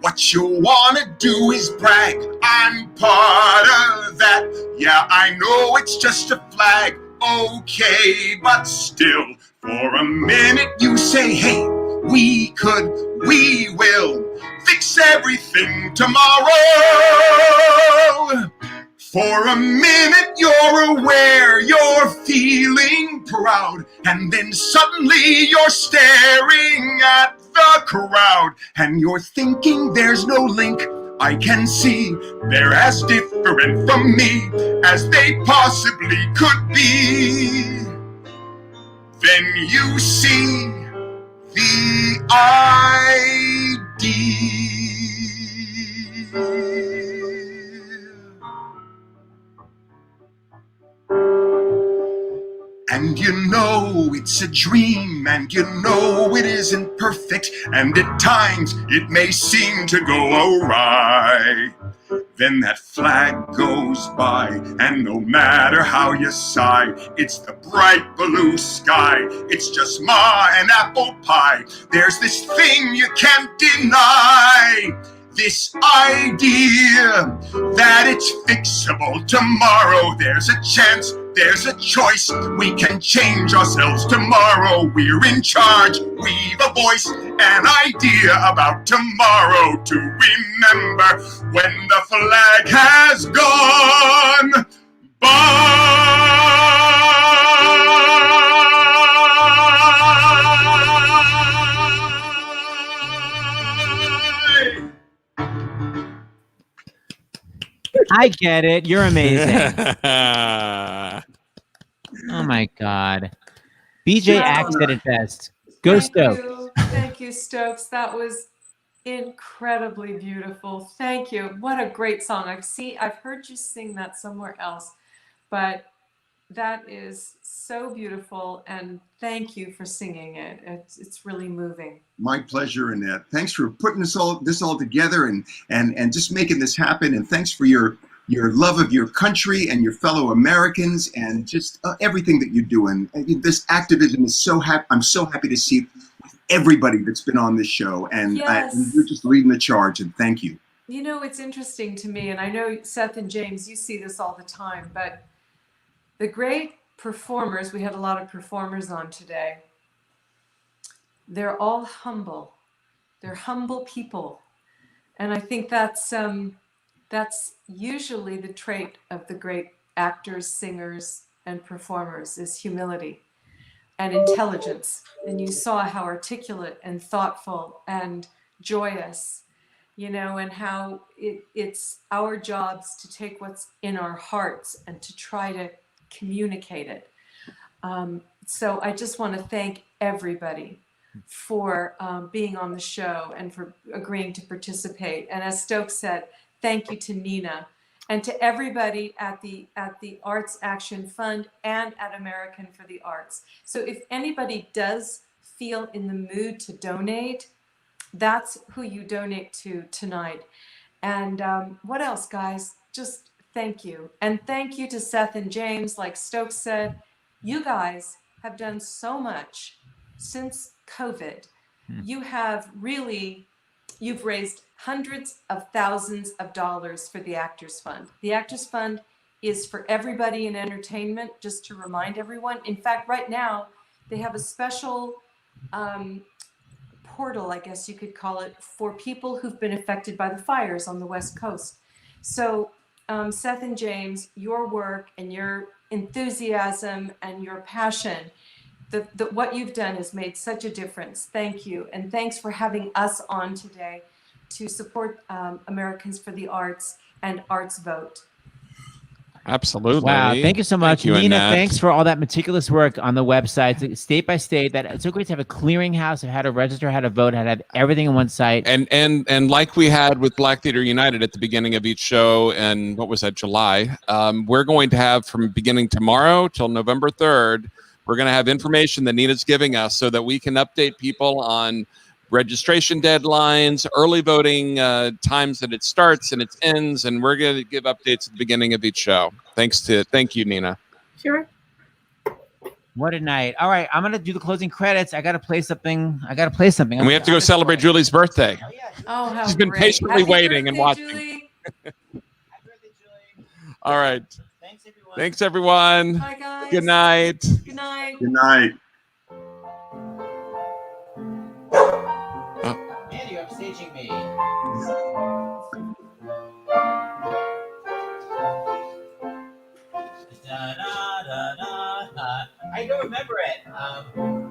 What you wanna do is brag. I'm part of that. Yeah, I know it's just a flag. Okay, but still, for a minute you say, hey, we will fix everything tomorrow. For a minute you're aware, you're feeling proud, and then suddenly you're staring at the crowd, and you're thinking there's no link. I can see they're as different from me as they possibly could be. Then you see the idea. And you know it's a dream, and you know it isn't perfect, and at times it may seem to go awry. Then that flag goes by, and no matter how you sigh, it's the bright blue sky. It's just ma and apple pie. There's this thing you can't deny. This idea that it's fixable tomorrow. There's a chance, there's a choice. We can change ourselves tomorrow. We're in charge, we've a voice, an idea about tomorrow to remember when the flag has gone by. I get it. You're amazing. Oh my God. BJ Axe said it best. Go Stokes. Thank you, Stokes. That was incredibly beautiful. Thank you. What a great song. I've heard you sing that somewhere else, but that is so beautiful, and thank you for singing it. It's really moving. My pleasure, Annette. Thanks for putting this all together and just making this happen. And thanks for your love of your country and your fellow Americans and just everything that you're doing. This activism is I'm so happy to see everybody that's been on this show, and Yes. you're just leading the charge. And thank you. You know, it's interesting to me, and I know Seth and James, you see this all the time, but the great performers, we had a lot of performers on today, they're all humble. They're humble people. And I think that's usually the trait of the great actors, singers, and performers is humility and intelligence. And you saw how articulate and thoughtful and joyous, you know, and how it's our jobs to take what's in our hearts and to try to communicate it. So I just want to thank everybody for being on the show and for agreeing to participate. And as Stokes said, thank you to Nina and to everybody at the Arts Action Fund and at American for the Arts. So if anybody does feel in the mood to donate, that's who you donate to tonight. And what else, guys? Just thank you. And thank you to Seth and James. Like Stokes said, you guys have done so much since COVID. You have really, you've raised hundreds of thousands of dollars for the Actors Fund. The Actors Fund is for everybody in entertainment, just to remind everyone. In fact, right now, they have a special portal, I guess you could call it, for people who've been affected by the fires on the West Coast. So Seth and James, your work and your enthusiasm and your passion, what you've done has made such a difference. Thank you. And thanks for having us on today to support Americans for the Arts and Arts Vote. Absolutely. Wow, thank you so much, Thank you, Nina. Annette. Thanks for all that meticulous work on the website, state by state. That it's so great to have a clearinghouse of how to register, how to vote, how to have everything in one site. And like we had with Black Theater United at the beginning of each show, and what was that, July? We're going to have from beginning tomorrow till November 3rd. We're going to have information that Nina's giving us so that we can update people on registration deadlines, early voting times that it starts and it ends, and we're going to give updates at the beginning of each show. Thank you, Nina. Sure. What a night. All right, I'm going to do the closing credits. I got to play something. And we have to go celebrate Julie's birthday. Oh, how She's been great. patiently Happy waiting and birthday, watching. Julie. All right. Thanks, everyone. Bye, guys. Good night. Good night. Good night. Man, you're upstaging me. I don't remember it.